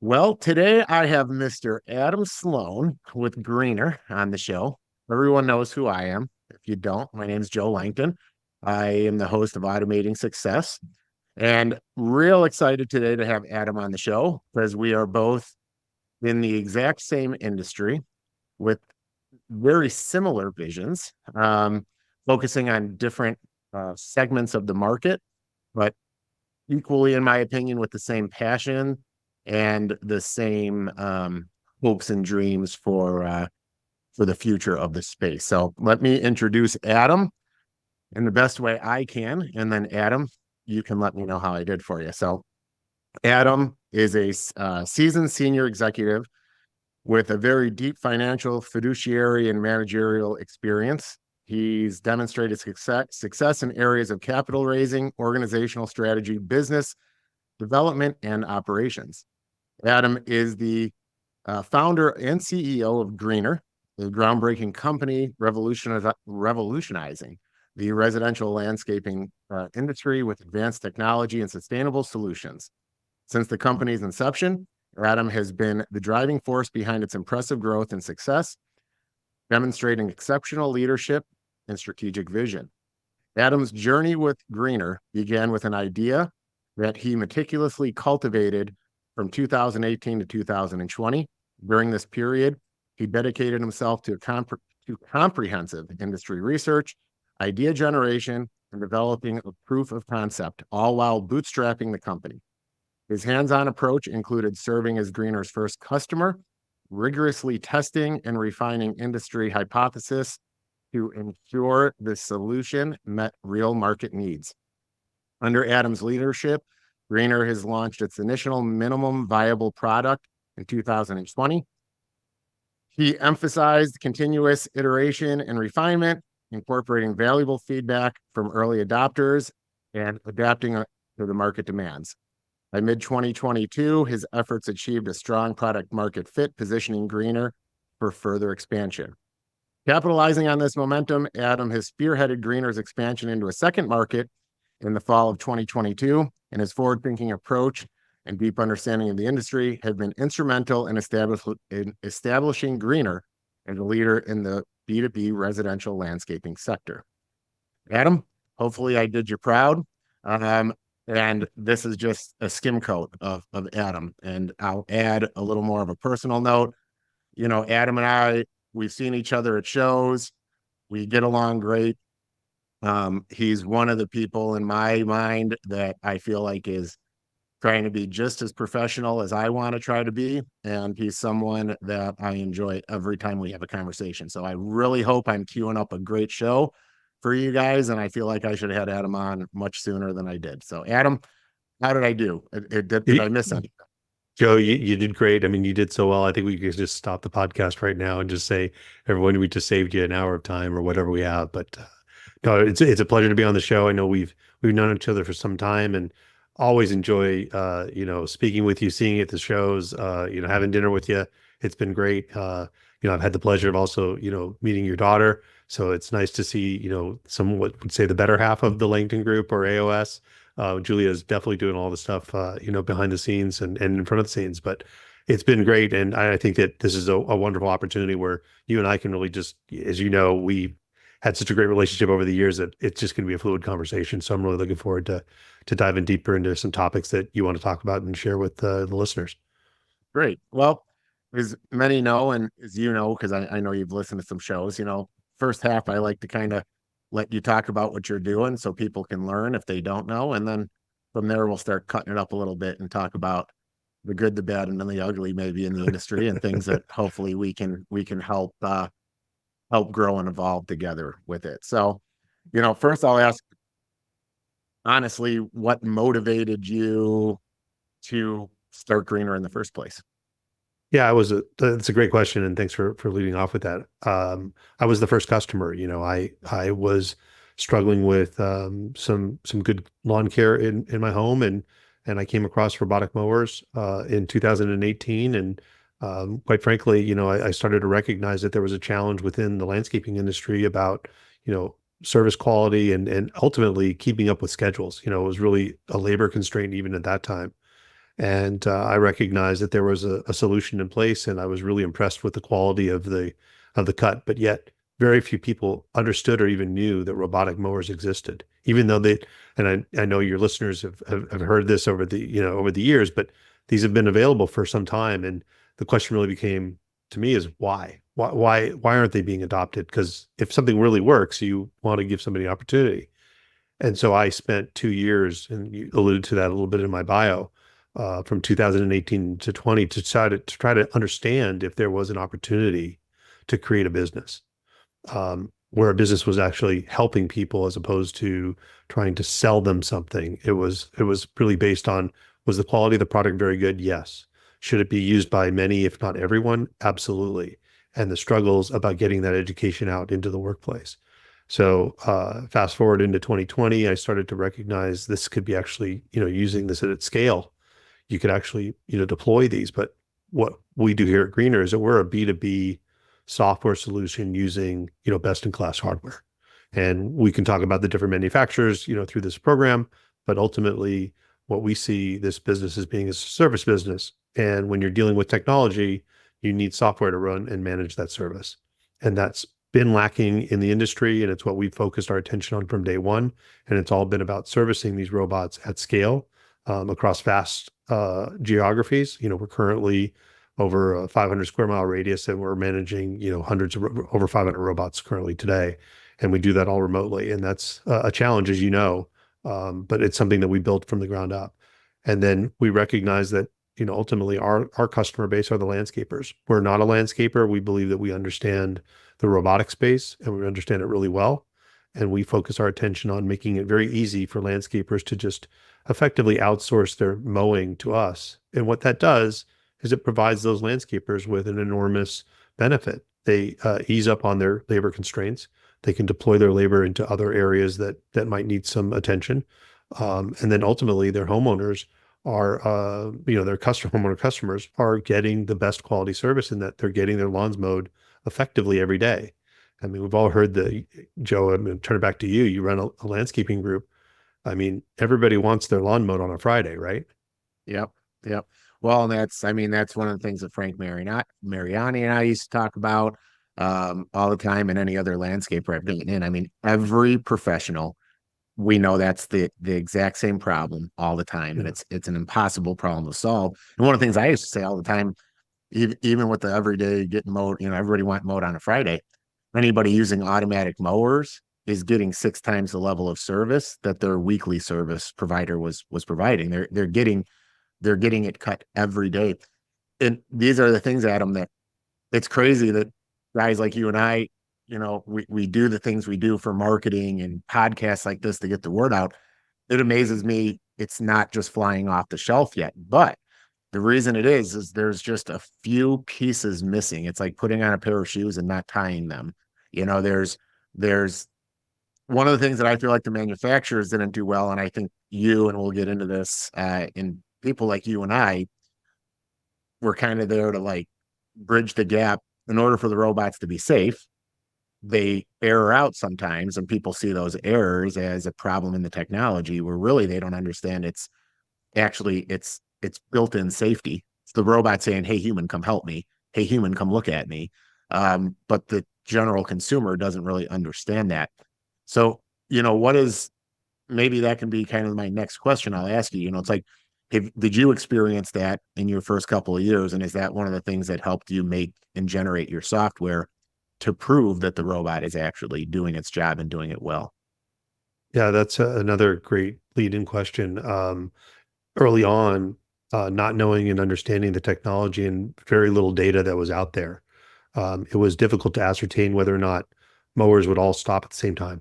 Well, today I have Mr. Adam Sloan with Greener on the show. Everyone knows who I am. If you don't, my name is Joe Langton. I am the host of Automating Success, and real excited today to have Adam on the show because we are both in the exact same industry with very similar visions, focusing on different segments of the market, but equally, in my opinion, with the same passion and the same hopes and dreams for the future of the space. So let me introduce Adam in the best way I can, and then Adam, you can let me know how I did for you. So Adam is a seasoned senior executive with a very deep financial, fiduciary, and managerial experience. He's demonstrated success in areas of capital raising, organizational strategy, business development, and operations. Adam is the founder and CEO of Greener, a groundbreaking company revolutionizing the residential landscaping industry with advanced technology and sustainable solutions. Since the company's inception, Adam has been the driving force behind its impressive growth and success, demonstrating exceptional leadership and strategic vision. Adam's journey with Greener began with an idea that he meticulously cultivated from 2018 to 2020. During this period, he dedicated himself to comprehensive industry research, idea generation, and developing a proof of concept, all while bootstrapping the company. His hands-on approach included serving as Greener's first customer, rigorously testing and refining industry hypotheses to ensure the solution met real market needs. Under Adam's leadership, Greener has launched its initial minimum viable product in 2020. He emphasized continuous iteration and refinement, incorporating valuable feedback from early adopters and adapting to the market demands. By mid-2022, his efforts achieved a strong product market fit, positioning Greener for further expansion. Capitalizing on this momentum, Adam has spearheaded Greener's expansion into a second market in the fall of 2022, and his forward-thinking approach and deep understanding of the industry have been instrumental in establishing Greener as a leader in the B2B residential landscaping sector. Adam, hopefully I did you proud. And this is just a skim coat of Adam. And I'll add a little more of a personal note. You know, Adam and I, we've seen each other at shows. We get along great. He's one of the people in my mind that I feel like is trying to be just as professional as I want to try to be. And he's someone that I enjoy every time we have a conversation. So I really hope I'm queuing up a great show for you guys. And I feel like I should have had Adam on much sooner than I did. So Adam, how did I do? Did I miss anything? Joe, you did great. I mean, you did so well. I think we could just stop the podcast right now and just say, everyone, we just saved you an hour of time or whatever we have. But no, it's a pleasure to be on the show. I know we've known each other for some time and always enjoy speaking with you, seeing you at the shows, having dinner with you. It's been great. I've had the pleasure of also, meeting your daughter. So it's nice to see, some would say the better half of the Langton group or AOS. Julia is definitely doing all the stuff, behind the scenes and in front of the scenes, but it's been great. And I think that this is a wonderful opportunity where you and I can really just, as you know, we had such a great relationship over the years that it's just going to be a fluid conversation. So I'm really looking forward to diving deeper into some topics that you want to talk about and share with the listeners. Great. Well, as many know, and as you know, because I know you've listened to some shows, first half, I like to kind of let you talk about what you're doing so people can learn if they don't know. And then from there, we'll start cutting it up a little bit and talk about the good, the bad, and then the ugly maybe in the industry and things that hopefully we can help grow and evolve together with it. So, first I'll ask honestly, what motivated you to start Greener in the first place? Yeah, that's a great question, and thanks for leading off with that. I was the first customer. I was struggling with some good lawn care in my home, and I came across Robotic Mowers in 2018, and quite frankly, I started to recognize that there was a challenge within the landscaping industry about service quality and ultimately keeping up with schedules. It was really a labor constraint even at that time. And I recognized that there was a solution in place, and I was really impressed with the quality of the cut. But yet, very few people understood or even knew that robotic mowers existed, even though they. And I know your listeners have heard this over the years, but these have been available for some time. And the question really became to me is why? Why aren't they being adopted? Because if something really works, you want to give somebody an opportunity. And so I spent 2 years, and you alluded to that a little bit in my bio, from 2018 to 20, to try to understand if there was an opportunity to create a business, where a business was actually helping people as opposed to trying to sell them something. It was really based on, was the quality of the product very good? Yes. Should it be used by many, if not everyone? Absolutely. And the struggles about getting that education out into the workplace. So fast forward into 2020, I started to recognize this could be actually, using this at its scale. You could actually, deploy these. But what we do here at Greener is that we're a B2B software solution using, best in class hardware. And we can talk about the different manufacturers, through this program, but ultimately what we see this business as being is a service business. And when you're dealing with technology, you need software to run and manage that service. And that's been lacking in the industry, and it's what we've focused our attention on from day one. And it's all been about servicing these robots at scale, across vast geographies. We're currently over a 500 square mile radius, and we're managing, hundreds of over 500 robots currently today. And we do that all remotely. And that's a challenge, as you know, but it's something that we built from the ground up. And then we recognize that, ultimately our customer base are the landscapers. We're not a landscaper. We believe that we understand the robotic space, and we understand it really well. And we focus our attention on making it very easy for landscapers to just effectively outsource their mowing to us. And what that does is it provides those landscapers with an enormous benefit. They ease up on their labor constraints. They can deploy their labor into other areas that might need some attention. And then ultimately their homeowners are, their homeowner customers are getting the best quality service in that they're getting their lawns mowed effectively every day. I mean, we've all heard Joe, I'm going to turn it back to you. You run a landscaping group. I mean, everybody wants their lawn mowed on a Friday, right? Yep. Yep. Well, and that's one of the things that Mariani and I used to talk about all the time, and any other landscaper I've been in. I mean, every professional, we know that's the exact same problem all the time, and Yeah. it's an impossible problem to solve. And one of the things I used to say all the time, even with the everyday getting mowed, everybody want mowed on a Friday. Anybody using automatic mowers is getting 6 times the level of service that their weekly service provider was providing. They're getting it cut every day. And these are the things, Adam, that it's crazy that guys like you and I, we do the things we do for marketing and podcasts like this to get the word out. It amazes me it's not just flying off the shelf yet. But the reason it is there's just a few pieces missing. It's like putting on a pair of shoes and not tying them. There's one of the things that I feel like the manufacturers didn't do well, and I think and we'll get into this, in people like you and I were kind of there to like bridge the gap. In order for the robots to be safe, they error out sometimes, and people see those errors as a problem in the technology, where really they don't understand it's built-in safety. It's the robot saying, "Hey, human, come help me. Hey, human, come look at me." But the general consumer doesn't really understand that. So, what is maybe that can be kind of my next question I'll ask you. It's like, did you experience that in your first couple of years? And is that one of the things that helped you make and generate your software to prove that the robot is actually doing its job and doing it well? Yeah, that's another great lead-in question. Early on, not knowing and understanding the technology and very little data that was out there, it was difficult to ascertain whether or not mowers would all stop at the same time.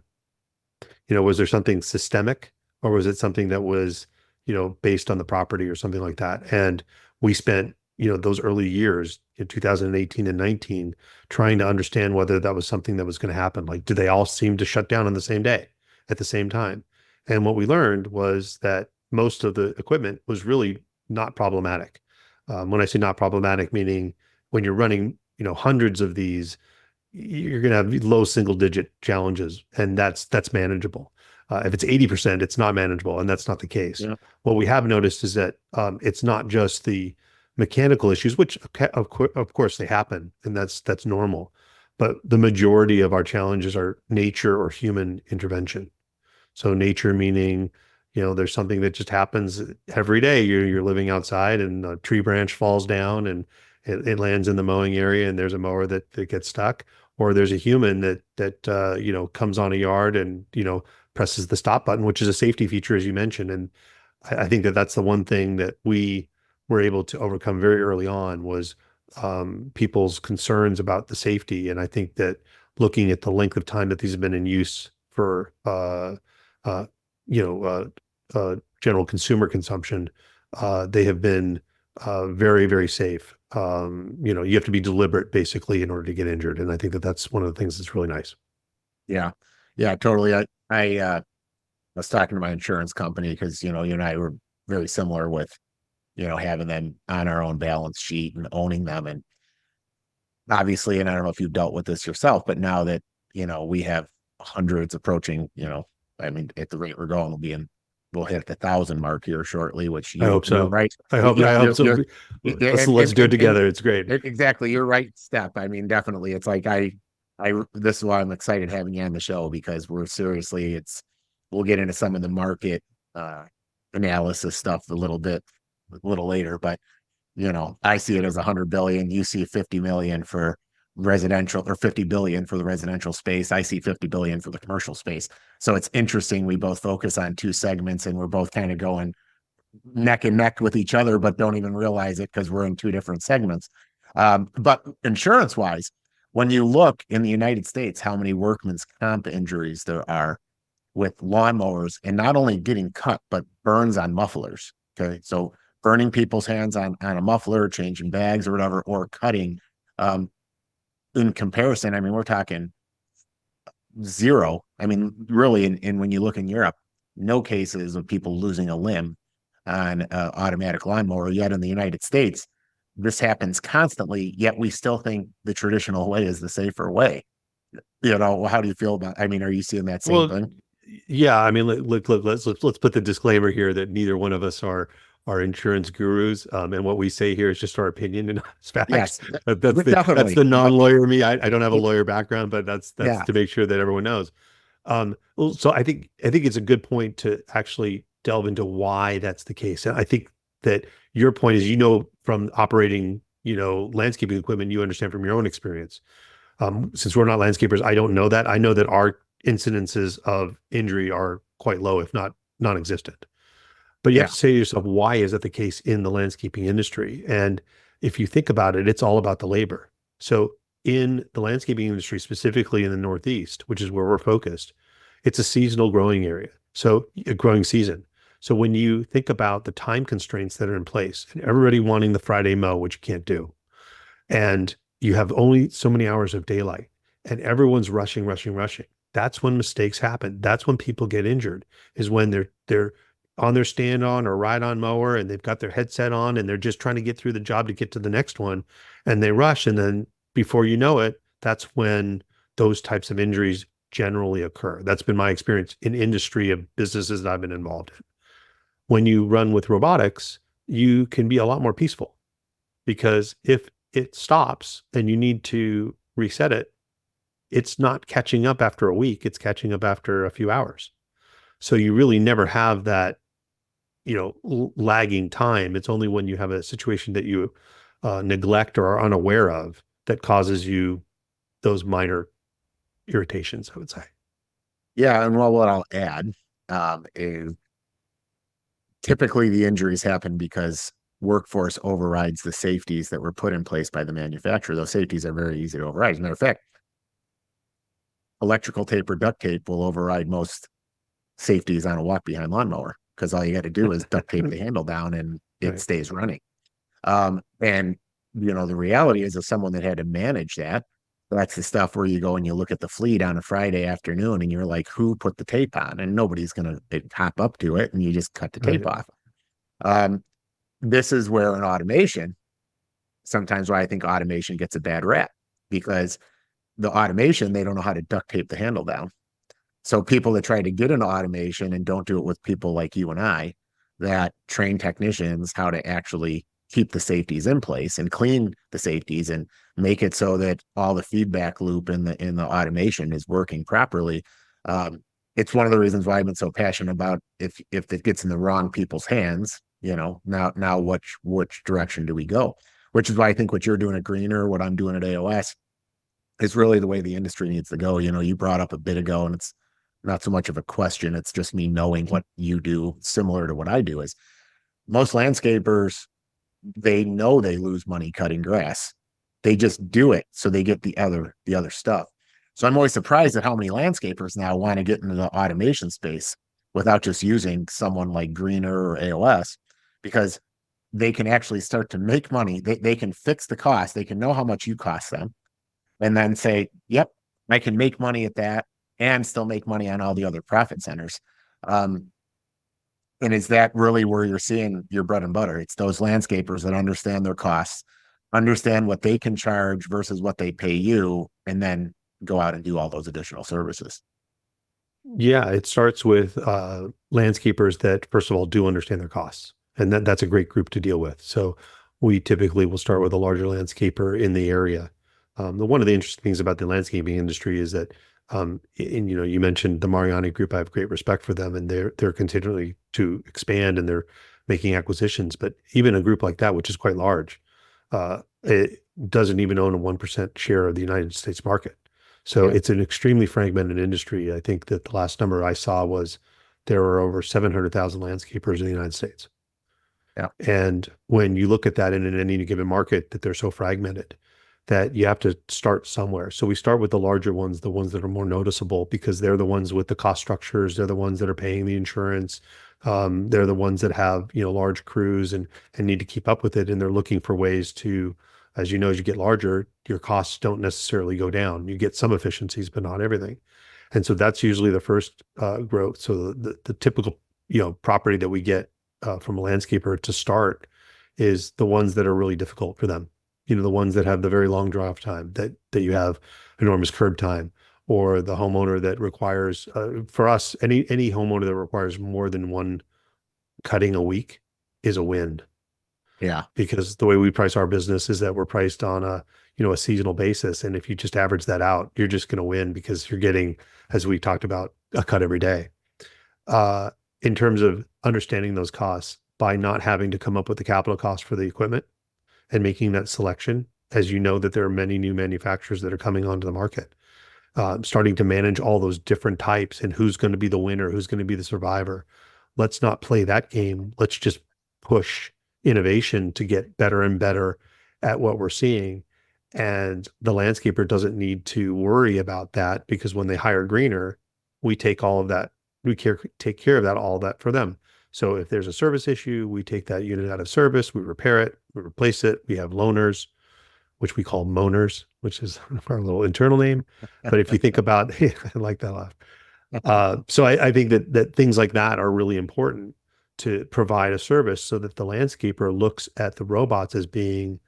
Was there something systemic, or was it something that was, based on the property or something like that? And we spent, those early years in 2018 and 19 trying to understand whether that was something that was going to happen. Like, do they all seem to shut down on the same day at the same time? And what we learned was that most of the equipment was really not problematic. When I say not problematic, meaning when you're running, hundreds of these, you're going to have low single digit challenges, and that's manageable. If it's 80%, it's not manageable, and that's not the case. Yeah. What we have noticed is that it's not just the mechanical issues, which of course they happen, and that's normal. But the majority of our challenges are nature or human intervention. So nature meaning, there's something that just happens every day. You're living outside and a tree branch falls down and it lands in the mowing area and there's a mower that gets stuck, or there's a human that comes on a yard and presses the stop button, which is a safety feature, as you mentioned. And I think that that's the one thing that we were able to overcome very early on was people's concerns about the safety. And I think that looking at the length of time that these have been in use for uh, you know, general consumer consumption, they have been very, very safe. You have to be deliberate basically in order to get injured. And I think that that's one of the things that's really nice. Yeah. Yeah, totally. I was talking to my insurance company because, you and I were very similar with, having them on our own balance sheet and owning them. And obviously, and I don't know if you've dealt with this yourself, but now that, we have hundreds approaching, I mean, at the rate we're going, we'll hit the 1,000 mark here shortly, which I hope you're so. right. I hope so. Let's do it together. It's great. Exactly. You're right, Step. I mean, definitely. It's like this is why I'm excited having you on the show, because we'll get into some of the market analysis stuff a little later, but I see it as 100 billion. You see 50 million for residential, or 50 billion for the residential space. I see 50 billion for the commercial space. So it's interesting. We both focus on two segments and we're both kind of going neck and neck with each other, but don't even realize it because we're in two different segments. But insurance wise, when you look in the United States, how many workman's comp injuries there are with lawnmowers, and not only getting cut, but burns on mufflers. Okay. So burning people's hands on a muffler, changing bags or whatever, or cutting. In comparison, I mean, we're talking zero. I mean, really, and when you look in Europe, no cases of people losing a limb on an automatic lawnmower. Yet in the United States, this happens constantly. Yet we still think the traditional way is the safer way. How do you feel about? I mean, are you seeing that same thing? Yeah. I mean, let's put the disclaimer here that neither one of us are insurance gurus, and what we say here is just our opinion and facts. Yes, That's the non-lawyer me. I don't have a lawyer background, but that's yeah, to make sure that everyone knows. So I think it's a good point to actually delve into why that's the case. And I think that your point is, from operating, landscaping equipment, you understand from your own experience. Since we're not landscapers, I don't know that. I know that our incidences of injury are quite low, if not non-existent. But you have to say to yourself, why is that the case in the landscaping industry? And if you think about it, it's all about the labor. So in the landscaping industry, specifically in the Northeast, which is where we're focused, it's a seasonal growing area. So a growing season. So when you think about the time constraints that are in place, and everybody wanting the Friday mow, which you can't do, and you have only so many hours of daylight, and everyone's rushing. That's when mistakes happen. That's when people get injured, is when they're on their stand-on or ride-on mower and they've got their headset on and they're just trying to get through the job to get to the next one, and they rush, and then before you know it, that's when those types of injuries generally occur. That's been my experience in industry of businesses that I've been involved in. When you run with robotics, you can be a lot more peaceful, because if it stops and you need to reset it, it's not catching up after a week, it's catching up after a few hours. So you really never have that, lagging time. It's only when you have a situation that you neglect or are unaware of that causes you those minor irritations, I would say. Yeah. And what I'll add is typically the injuries happen because workforce overrides the safeties that were put in place by the manufacturer. Those safeties are very easy to override. As a matter of fact, electrical tape or duct tape will override most safeties on a walk behind lawnmower, because all you got to do is duct tape the handle down and it stays running. And the reality is, as someone that had to manage that, that's the stuff where you go and you look at the fleet on a Friday afternoon and you're like, who put the tape on? And nobody's going to hop up to it, and you just cut the tape off. This is where an automation, sometimes why I think automation gets a bad rap, because the automation, they don't know how to duct tape the handle down. So people that try to get into automation and don't do it with people like you and I that train technicians how to actually keep the safeties in place and clean the safeties and make it so that all the feedback loop in the automation is working properly. It's one of the reasons why I've been so passionate about if it gets in the wrong people's hands, now which direction do we go? Which is why I think what you're doing at Greener, what I'm doing at AOS, is really the way the industry needs to go. You brought up a bit ago, and it's not so much of a question. It's just me knowing what you do similar to what I do is most landscapers, they know they lose money cutting grass. They just do it so they get the other stuff. So I'm always surprised at how many landscapers now want to get into the automation space without just using someone like Greener or AOS, because they can actually start to make money. They can fix the cost. They can know how much you cost them and then say, yep, I can make money at that and still make money on all the other profit centers. Um, and is that really where you're seeing your bread and butter? It's those landscapers that understand their costs, understand what they can charge versus what they pay you, and then go out and do all those additional services. Yeah, it starts with landscapers that, first of all, do understand their costs. And that's a great group to deal with. So we typically will start with a larger landscaper in the area. One of the interesting things about the landscaping industry is that, you mentioned the Mariani Group. I have great respect for them, and they're continuing to expand and they're making acquisitions. But even a group like that, which is quite large, it doesn't even own a 1% share of the United States market. So Yeah. it's an extremely fragmented industry. I think that the last number I saw was there were over 700,000 landscapers in the United States. Yeah. And when you look at that in any given market, that they're so fragmented that you have to start somewhere. So we start with the larger ones, the ones that are more noticeable, because they're the ones with the cost structures. They're the ones that are paying the insurance. They're the ones that have, large crews and need to keep up with it. And they're looking for ways to, as you know, as you get larger, your costs don't necessarily go down. You get some efficiencies, but not everything. And so that's usually the first growth. So the typical, property that we get from a landscaper to start is the ones that are really difficult for them. The ones that have the very long drive time, that you have enormous curb time, or the homeowner that requires, for us, any homeowner that requires more than one cutting a week is a win, Yeah. because the way we price our business is that we're priced on a seasonal basis. And if you just average that out, you're just going to win because you're getting, as we talked about, a cut every day. In terms of understanding those costs, by not having to come up with the capital cost for the equipment and making that selection, as you know, that there are many new manufacturers that are coming onto the market, starting to manage all those different types and who's going to be the winner, who's going to be the survivor. Let's not play that game. Let's just push innovation to get better and better at what we're seeing. And the landscaper doesn't need to worry about that, because when they hire Greener, we take all of that. Take care of all that for them. So if there's a service issue, we take that unit out of service, we repair it, we replace it. We have loaners, which we call moaners, which is our little internal name. But if you think about, I like that laugh. So I think that things like that are really important to provide a service, so that the landscaper looks at the robots as being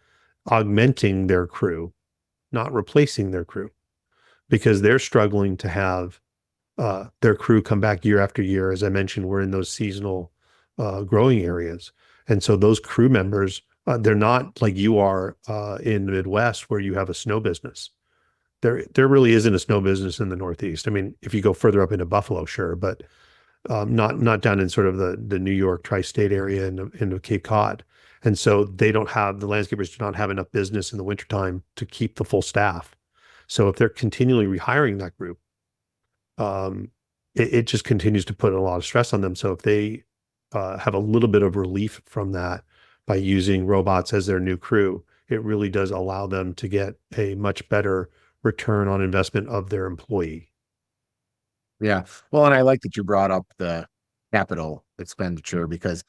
augmenting their crew, not replacing their crew, because they're struggling to have their crew come back year after year. As I mentioned, we're in those seasonal growing areas. And so those crew members, they're not like you are in the Midwest, where you have a snow business. There really isn't a snow business in the Northeast. I mean, if you go further up into Buffalo, sure, but not down in sort of the New York tri-state area and into Cape Cod. And so the landscapers do not have enough business in the wintertime to keep the full staff. So if they're continually rehiring that group, it just continues to put a lot of stress on them. So if they have a little bit of relief from that by using robots as their new crew, it really does allow them to get a much better return on investment of their employee. Yeah. Well, and I like that you brought up the capital expenditure, because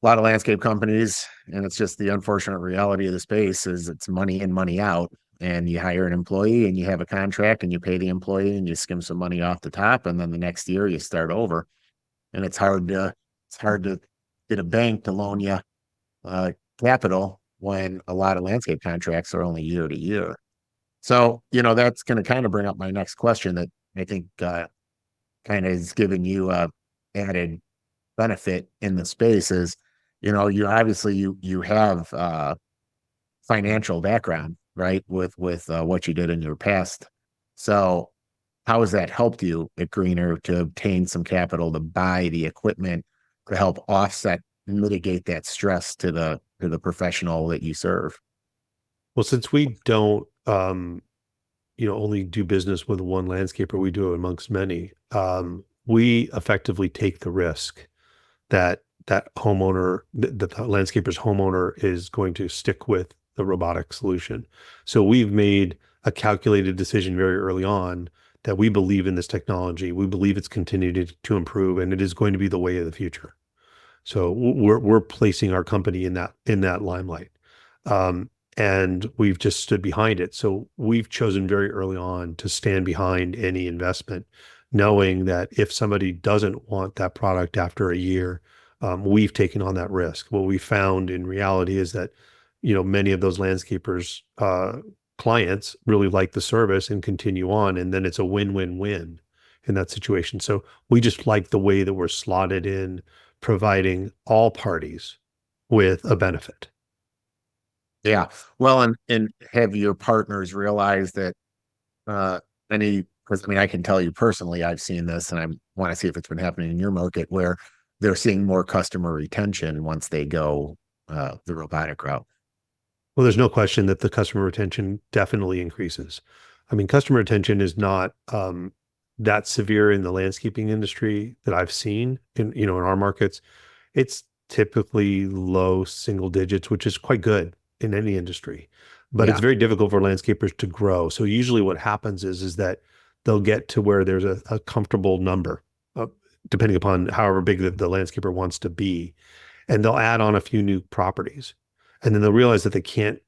a lot of landscape companies, and it's just the unfortunate reality of the space, is it's money in, money out. And you hire an employee and you have a contract and you pay the employee and you skim some money off the top. And then the next year you start over. And it's hard to get a bank to loan you capital when a lot of landscape contracts are only year to year. So, that's going to kind of bring up my next question that I think kind of is giving you a added benefit in the space is, you obviously you have financial background, right? With what you did in your past. So how has that helped you at Greener to obtain some capital to buy the equipment to help offset, mitigate that stress to the professional that you serve? Well, since we don't, only do business with one landscaper, we do it amongst many. We effectively take the risk that that the landscaper's homeowner is going to stick with the robotic solution. So we've made a calculated decision very early on that we believe in this technology. We believe it's continued to improve, and it is going to be the way of the future. So we're placing our company in that limelight, and we've just stood behind it. So we've chosen very early on to stand behind any investment, knowing that if somebody doesn't want that product after a year, we've taken on that risk. What we found in reality is that, many of those landscapers, clients really like the service and continue on, and then it's a win-win-win in that situation. So we just like the way that we're slotted in, providing all parties with a benefit. Yeah. Well, and have your partners realized that uh any, because I mean I can tell you personally, I've seen this and I want to see if it's been happening in your market where they're seeing more customer retention once they go the robotic route. Well, there's no question that the customer retention definitely increases. I mean, customer retention is not that severe in the landscaping industry that I've seen in our markets. It's typically low single digits, which is quite good in any industry, but it's Yeah. very difficult for landscapers to grow. So usually what happens is that they'll get to where there's a comfortable number, uh, depending upon however big the landscaper wants to be, and they'll add on a few new properties. And then they'll realize that they can't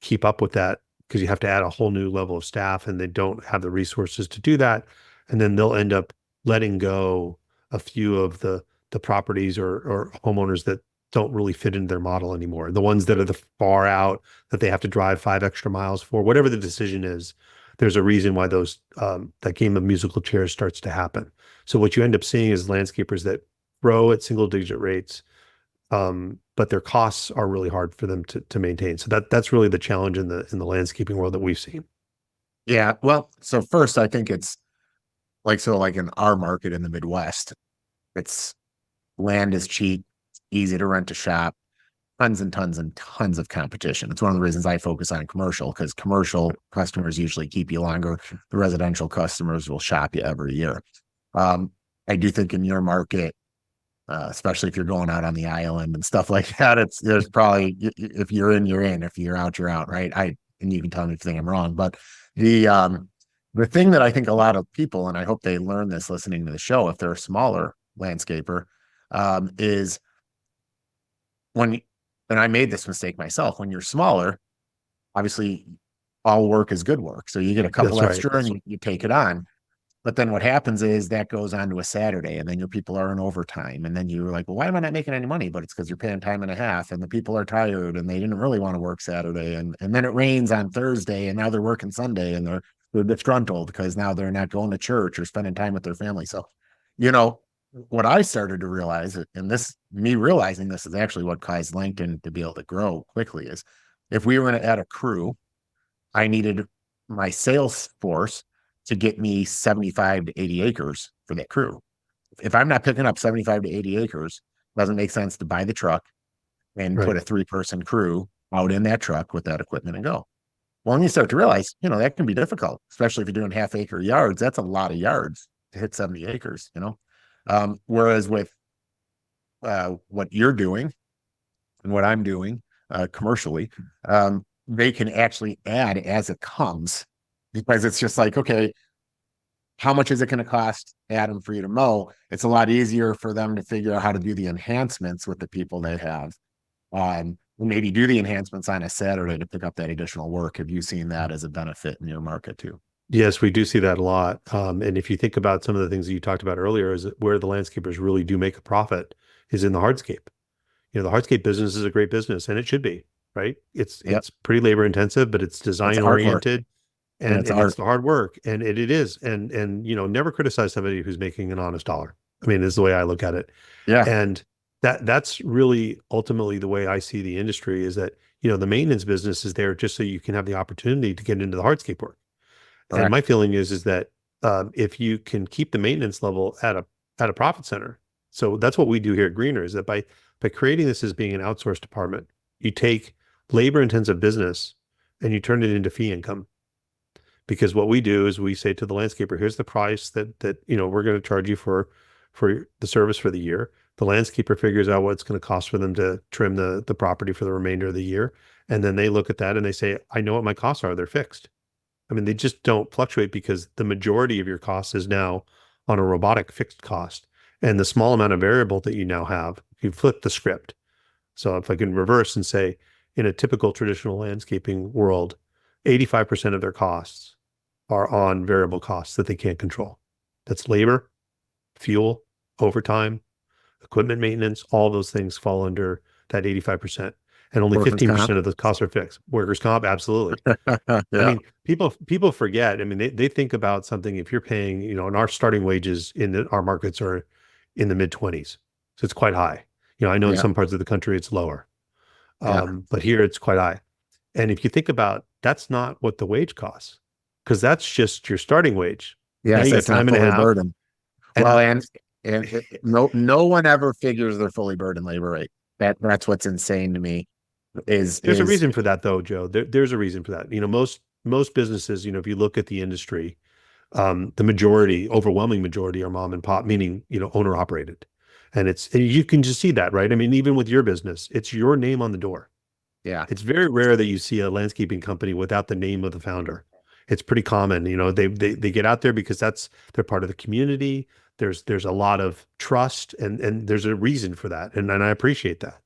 keep up with that because you have to add a whole new level of staff and they don't have the resources to do that. And then they'll end up letting go a few of the properties or homeowners that don't really fit into their model anymore. The ones that are the far out that they have to drive 5 extra miles for, whatever the decision is, there's a reason why those that game of musical chairs starts to happen. So what you end up seeing is landscapers that grow at single digit rates, but their costs are really hard for them to maintain. So that's really the challenge in the landscaping world that we've seen. Yeah. Well, so first I think it's like in our market in the Midwest, it's land is cheap, easy to rent a shop, tons and tons and tons of competition. It's one of the reasons I focus on commercial, because commercial customers usually keep you longer. The residential customers will shop you every year. Um, I do think in your market, especially if you're going out on the island and stuff like that, there's probably, if you're in, you're in. If you're out, you're out, right? And you can tell me if you think I'm wrong, but the um the thing that I think a lot of people, and I hope they learn this listening to the show, if they're a smaller landscaper, is when, and I made this mistake myself, when you're smaller, obviously all work is good work. So you get a couple That's right. extra and you take it on. But then what happens is that goes on to a Saturday, and then your people are in overtime. And then you're like, well, why am I not making any money? But it's because you're paying time and a half, and the people are tired and they didn't really want to work Saturday. And then it rains on Thursday, and now they're working Sunday, and they're disgruntled because now they're not going to church or spending time with their family. So, you know, what I started to realize, and this, me realizing this is actually what caused Langton to be able to grow quickly, is if we were going to add a crew, I needed my sales force to get me 75 to 80 acres for that crew. If I'm not picking up 75 to 80 acres, it doesn't make sense to buy the truck and Right. put a 3-person crew out in that truck with that equipment and go. Well, and you start to realize, that can be difficult, especially if you're doing half-acre yards. That's a lot of yards to hit 70 acres. Whereas with what you're doing and what I'm doing commercially, they can actually add as it comes, because it's just like, okay, how much is it going to cost Adam for you to mow? It's a lot easier for them to figure out how to do the enhancements with the people they have. Maybe do the enhancements on a Saturday to pick up that additional work. Have you seen that as a benefit in your market too? Yes, we do see that a lot. And if you think about some of the things that you talked about earlier, is that where the landscapers really do make a profit is in the hardscape. The hardscape business is a great business, and it should be, right? It's Yep. it's pretty labor intensive, but it's It's design hard work. oriented. And it's and it's art. the hard work, and it is, and never criticize somebody who's making an honest dollar. I mean, is the way I look at it. Yeah. And that's really ultimately the way I see the industry, is that, the maintenance business is there just so you can have the opportunity to get into the hardscape work. And my Correct. feeling is that if you can keep the maintenance level at a profit center, so that's what we do here at Greener, is that by creating this as being an outsourced department, you take labor intensive business and you turn it into fee income. Because what we do is we say to the landscaper, here's the price that we're going to charge you for the service for the year. The landscaper figures out what it's going to cost for them to trim the property for the remainder of the year. And then they look at that and they say, I know what my costs are. They're fixed. I mean, they just don't fluctuate because the majority of your cost is now on a robotic fixed cost. And the small amount of variable that you now have, you flip the script. So if I can reverse and say, in a typical traditional landscaping world, 85% of their costs are on variable costs that they can't control. That's labor, fuel, overtime, equipment maintenance, all those things fall under that 85%. And only Workers' comp. 15% of the costs are fixed. Workers' comp, absolutely. I Yeah. mean, people forget. I mean, they think about something. If you're paying, and our starting wages our markets are in the mid 20s, so it's quite high. I know in Yeah. some parts of the country it's lower, Yeah. but here it's quite high. And if you think about, that's not what the wage costs, because that's just your starting wage. Now Yes, you got that's not time and a fully half, burdened. and Well, no one ever figures their fully burdened labor rate. That's what's insane to me. there's a Is reason for that, though, Joe. There's a reason for that. Most businesses, if you look at the industry, the overwhelming majority are mom and pop, meaning, owner operated. And you can just see that, right? I mean, even with your business, it's your name on the door. yeah. It's very rare that you see a landscaping company without the name of the founder. It's pretty common. They get out there because they're part of the community. There's a lot of trust, and there's a reason for that. And I appreciate that.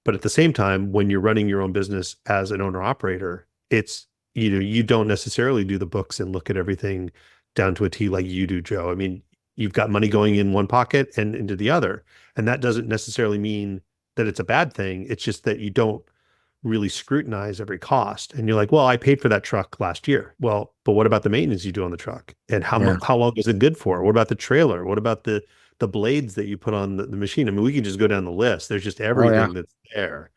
But at the same time, when you're running your own business as an owner operator, it's, you don't necessarily do the books and look at everything down to a T like you do, Joe. I mean, you've got money going in one pocket and into the other. And that doesn't necessarily mean that it's a bad thing. It's just that you don't really scrutinize every cost. And you're like, well, I paid for that truck last year. Well, but what about the maintenance you do on the truck? And Yeah. how long is it good for? What about the trailer? What about the blades that you put on the machine? I mean, we can just go down the list. There's just Oh yeah. everything that's there.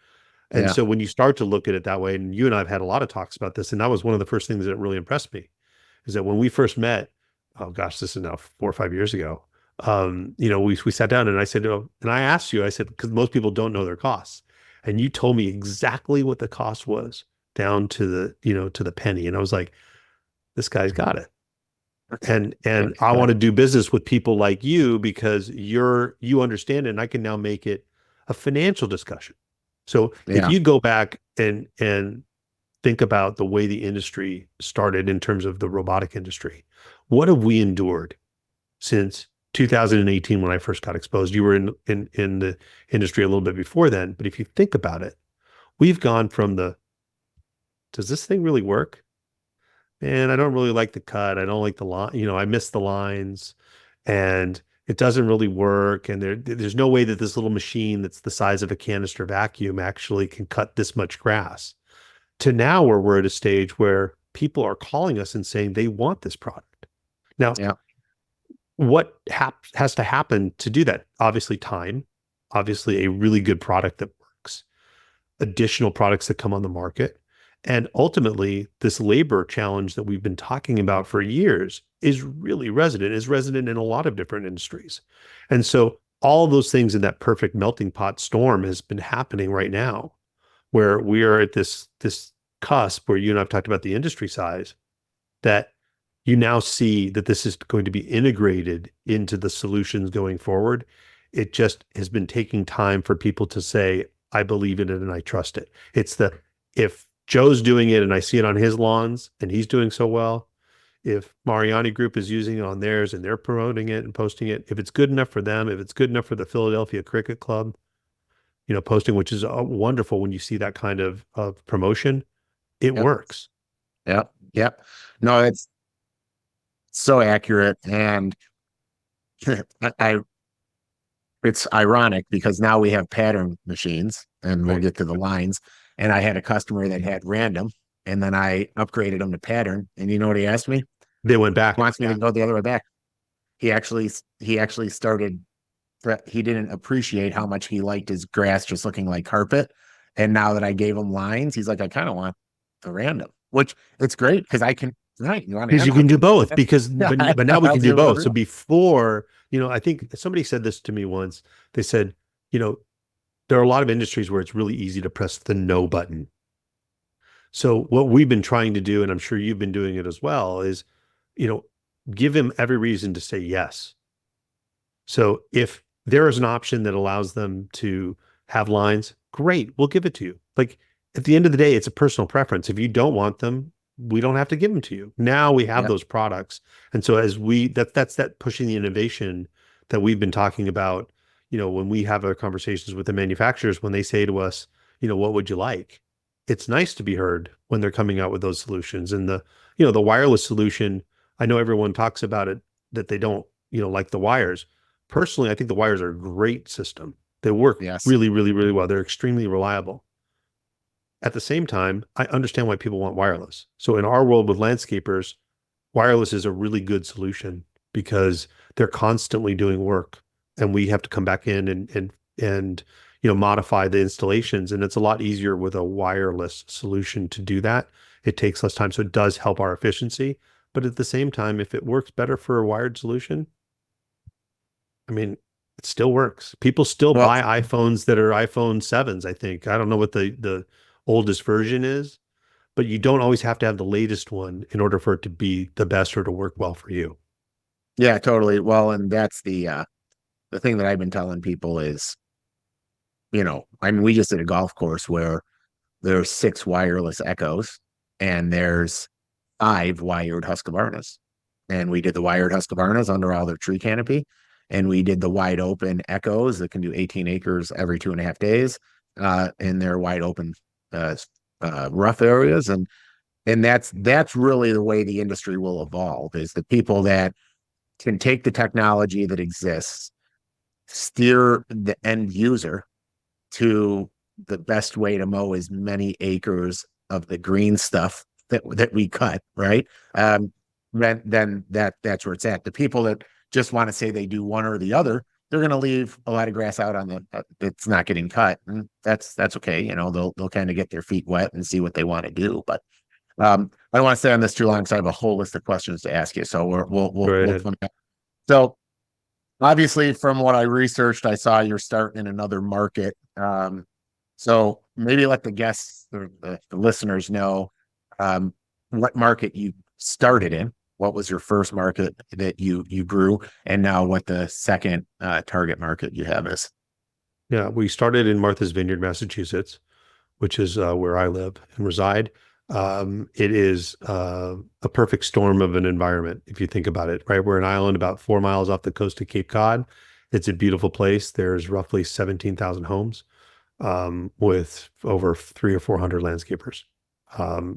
And Yeah. so when you start to look at it that way, and you and I have had a lot of talks about this, and that was one of the first things that really impressed me, is that when we first met, oh gosh, this is now 4 or 5 years ago. We sat down and I said, oh, and I asked you, I said, because most people don't know their costs, and you told me exactly what the cost was down to the penny, and I was like, this guy's got it. And I want to do business with people like you because you understand it, and I can now make it a financial discussion. So if Yeah. you go back and think about the way the industry started in terms of the robotic industry, what have we endured since 2018 when I first got exposed? You were in the industry a little bit before then, but if you think about it, we've gone from does this thing really work? And I don't really like the cut. I don't like the line. I miss the lines, and it doesn't really work. And there's no way that this little machine that's the size of a canister vacuum actually can cut this much grass. To now, where we're at a stage where people are calling us and saying they want this product. Now, Yeah. what has to happen to do that? Obviously, time. Obviously, a really good product that works. Additional products that come on the market. And ultimately, this labor challenge that we've been talking about for years is resident in a lot of different industries. And so all those things in that perfect melting pot storm has been happening right now, where we are at this cusp where you and I've talked about the industry size, that you now see that this is going to be integrated into the solutions going forward. It just has been taking time for people to say, I believe in it and I trust it. If Joe's doing it and I see it on his lawns and he's doing so well, if Mariani Group is using it on theirs and they're promoting it and posting it, if it's good enough for them, if it's good enough for the Philadelphia Cricket Club, posting, which is wonderful when you see that kind of promotion, it Yep. works. Yep. Yep. No, it's so accurate. And I it's ironic because now we have pattern machines and we'll Right. get to the lines. And I had a customer that had random, and then I upgraded him to pattern. And you know what he asked me? They went He back. wants me to go the other way back. He actually started. He didn't appreciate how much he liked his grass just looking like carpet. And now that I gave him lines, he's like, I kind of want the random, which it's great because I can. Right, you want to Because hand you can do hunt? both. Because but now we I'll can do do both. whatever. So before, I think somebody said this to me once. They said, you know, there are a lot of industries where it's really easy to press the no button. So what we've been trying to do, and I'm sure you've been doing it as well, is, you know, give him every reason to say yes. So if there is an option that allows them to have lines, great, we'll give it to you. Like at the end of the day, it's a personal preference. If you don't want them, we don't have to give them to you. Now we have Yeah, those products. And so as that's that pushing the innovation that we've been talking about, when we have our conversations with the manufacturers, when they say to us, what would you like? It's nice to be heard when they're coming out with those solutions. And the wireless solution, I know everyone talks about it, that they don't, like the wires. Personally, I think the wires are a great system. They work yes. really, really, really well. They're extremely reliable. At the same time, I understand why people want wireless. So in our world with landscapers, wireless is a really good solution because they're constantly doing work and we have to come back in and modify the installations, and it's a lot easier with a wireless solution to do that. It takes less time, so it does help our efficiency. But at the same time, if it works better for a wired solution, I mean, it still works. People still Well, buy iPhones that are iPhone 7s, I think. I don't know what the oldest version is, but you don't always have to have the latest one in order for it to be the best or to work well for you. yeah, totally. Well, and that's the thing that I've been telling people is, I mean, we just did a golf course where there's 6 wireless Echoes and there's 5 wired Husqvarnas. And we did the wired Husqvarnas under all their tree canopy. And we did the wide open Echoes that can do 18 acres every 2.5 days in their wide open uh, rough areas. And that's really the way the industry will evolve, is the people that can take the technology that exists, steer the end user to the best way to mow as many acres of the green stuff that we cut, right? Then that's where it's at. The people that just want to say they do one or the other, they're going to leave a lot of grass out on the that's not getting cut, and that's okay. They'll kind of get their feet wet and see what they want to do. But I don't want to stay on this too long because I have a whole list of questions to ask you. So Go we'll ahead. come back. So obviously, from what I researched, I saw you're starting in another market. So maybe let the guests, the listeners know what market you started in. What was your first market that you grew, and now what the second target market you have is? Yeah, we started in Martha's Vineyard, Massachusetts, which is where I live and reside. It is a perfect storm of an environment, if you think about it, right? We're an island about 4 miles off the coast of Cape Cod. It's a beautiful place. There's roughly 17,000 homes with over 300 or 400 landscapers,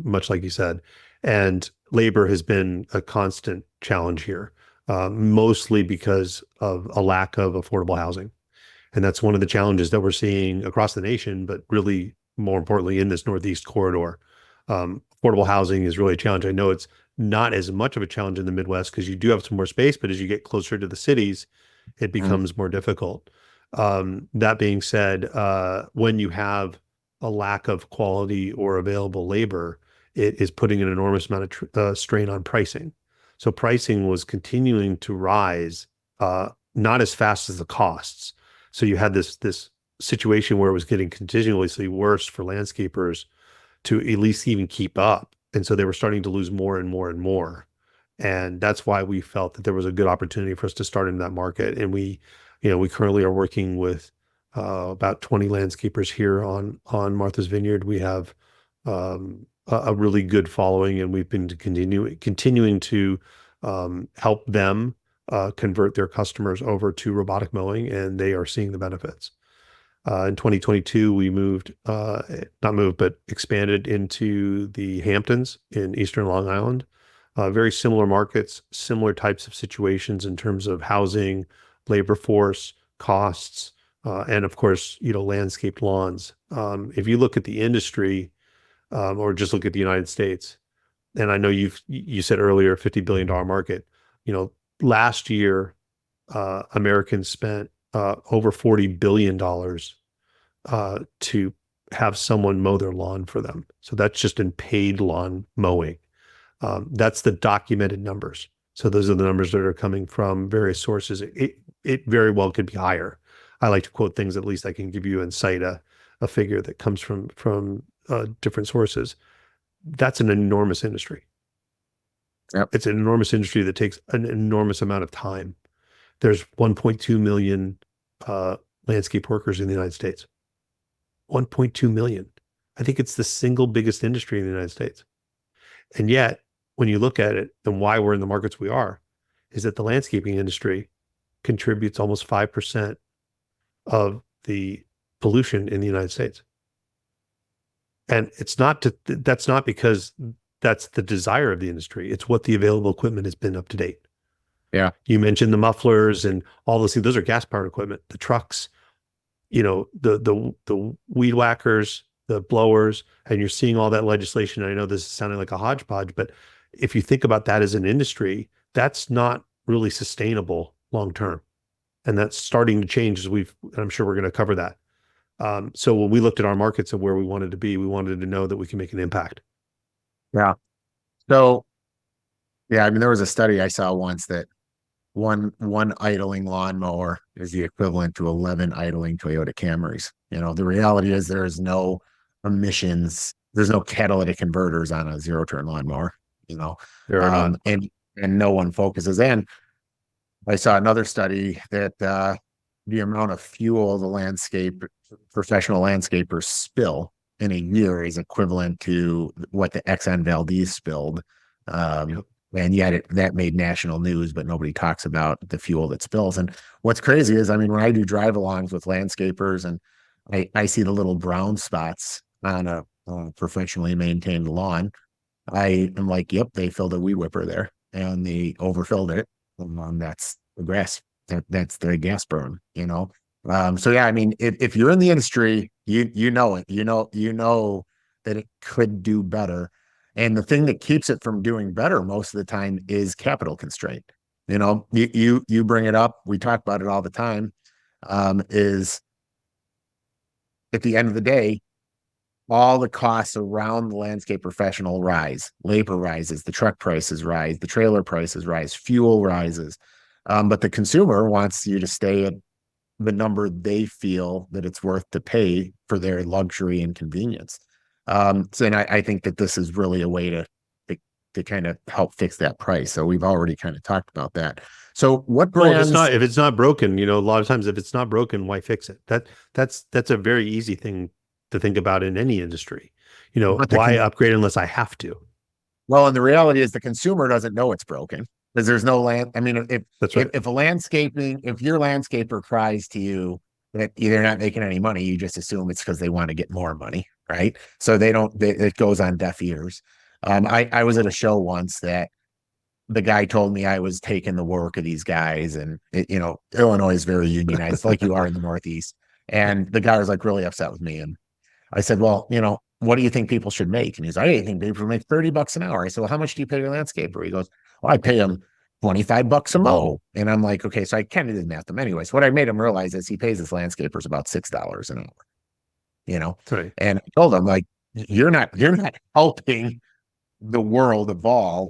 much like you said. And labor has been a constant challenge here, mostly because of a lack of affordable housing. And that's one of the challenges that we're seeing across the nation, but really more importantly in this Northeast corridor. Affordable housing is really a challenge. I know it's not as much of a challenge in the Midwest because you do have some more space, but as you get closer to the cities, it Mm, becomes more difficult. That being said, when you have a lack of quality or available labor, it is putting an enormous amount of strain on pricing. So pricing was continuing to rise, not as fast as the costs. So you had this situation where it was getting continuously worse for landscapers to at least even keep up. And so they were starting to lose more and more and more. And that's why we felt that there was a good opportunity for us to start in that market. And we currently are working with about 20 landscapers here on Martha's Vineyard. We have a really good following, and we've been continuing to help them convert their customers over to robotic mowing, and they are seeing the benefits. In 2022, we not moved, but expanded into the Hamptons in Eastern Long Island. Very similar markets, similar types of situations in terms of housing, labor force, costs, and of course, landscaped lawns. If you look at the industry, or just look at the United States. And I know you said earlier, $50 billion market. Last year, Americans spent over $40 billion to have someone mow their lawn for them. So that's just in paid lawn mowing. That's the documented numbers. So those are the numbers that are coming from various sources. It very well could be higher. I like to quote things, at least I can give you insight, a figure that comes from different sources. That's an enormous industry. Yep. It's an enormous industry that takes an enormous amount of time. There's 1.2 million landscape workers in the United States. 1.2 million. I think it's the single biggest industry in the United States. And yet, when you look at it and why we're in the markets we are, is that the landscaping industry contributes almost 5% of the pollution in the United States. And that's not because that's the desire of the industry. It's what the available equipment has been up to date. Yeah. You mentioned the mufflers and all those things. Those are gas powered equipment. The trucks, the weed whackers, the blowers, and you're seeing all that legislation. I know this is sounding like a hodgepodge, but if you think about that as an industry, that's not really sustainable long term. And that's starting to change I'm sure we're going to cover that. So when we looked at our markets and where we wanted to be, we wanted to know that we can make an impact. Yeah. So, yeah, I mean, there was a study I saw once that one idling lawnmower is the equivalent to 11 idling Toyota Camrys. The reality is there is no emissions, there's no catalytic converters on a zero-turn lawnmower, There are not. and no one focuses. And I saw another study that the amount of fuel the professional landscapers spill in a year is equivalent to what the Exxon Valdez spilled. Yep. And yet that made national news, but nobody talks about the fuel that spills. And what's crazy is, I mean, when I do drive-alongs with landscapers and I see the little brown spots on a professionally maintained lawn, I am like, yep, they filled a weed whipper there and they overfilled it. And that's the grass. That's the gas burn, So yeah, I mean, if you're in the industry, you know it. You know that it could do better. And the thing that keeps it from doing better most of the time is capital constraint. You bring it up. We talk about it all the time. Is at the end of the day, all the costs around the landscape professional rise. Labor rises, the truck prices rise, the trailer prices rise, fuel rises. But the consumer wants you to stay at the number they feel that it's worth to pay for their luxury and convenience. And I think that this is really a way to kind of help fix that price. So we've already kind of talked about that. So what brands? Well, if it's not broken, a lot of times if it's not broken, why fix it? That's a very easy thing to think about in any industry. Why upgrade unless I have to? Well, and the reality is the consumer doesn't know it's broken because there's no land. I mean, That's right. if your landscaper cries to you that they're not making any money, you just assume it's because they want to get more money, right? So it goes on deaf ears. I was at a show once that the guy told me I was taking the work of these guys, and Illinois is very unionized, like you are in the Northeast. And the guy was like really upset with me, and I said, well, what do you think people should make? And he's like, I think people make $30 an hour. I said, well, how much do you pay your landscaper? He goes, well, I pay him $25 a mow. And I'm like, okay, so I kind of did math them anyways. What I made him realize is he pays his landscapers about $6 an hour, Right. And I told him, like, you're not helping the world evolve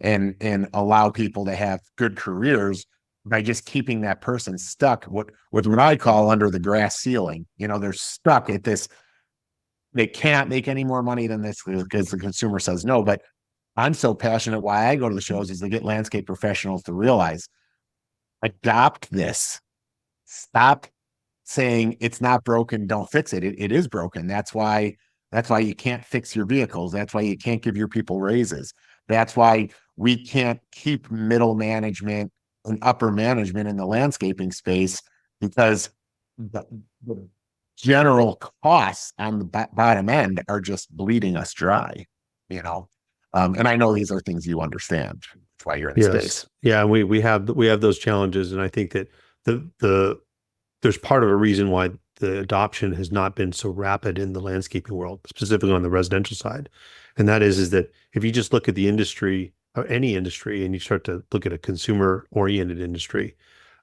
and allow people to have good careers by just keeping that person stuck with what I call under the grass ceiling. They're stuck at this. They can't make any more money than this because the consumer says no. But I'm so passionate why I go to the shows is to get landscape professionals to realize, adopt this. Stop saying it's not broken, don't fix it. It is broken. That's why you can't fix your vehicles. That's why you can't give your people raises. That's why we can't keep middle management and upper management in the landscaping space, because the general costs on the bottom end are just bleeding us dry, and I know these are things you understand. That's why you're in the space. Yeah, we have those challenges, and I think that there's part of a reason why the adoption has not been so rapid in the landscaping world, specifically on the residential side. And that is that if you just look at the industry or any industry and you start to look at a consumer oriented industry,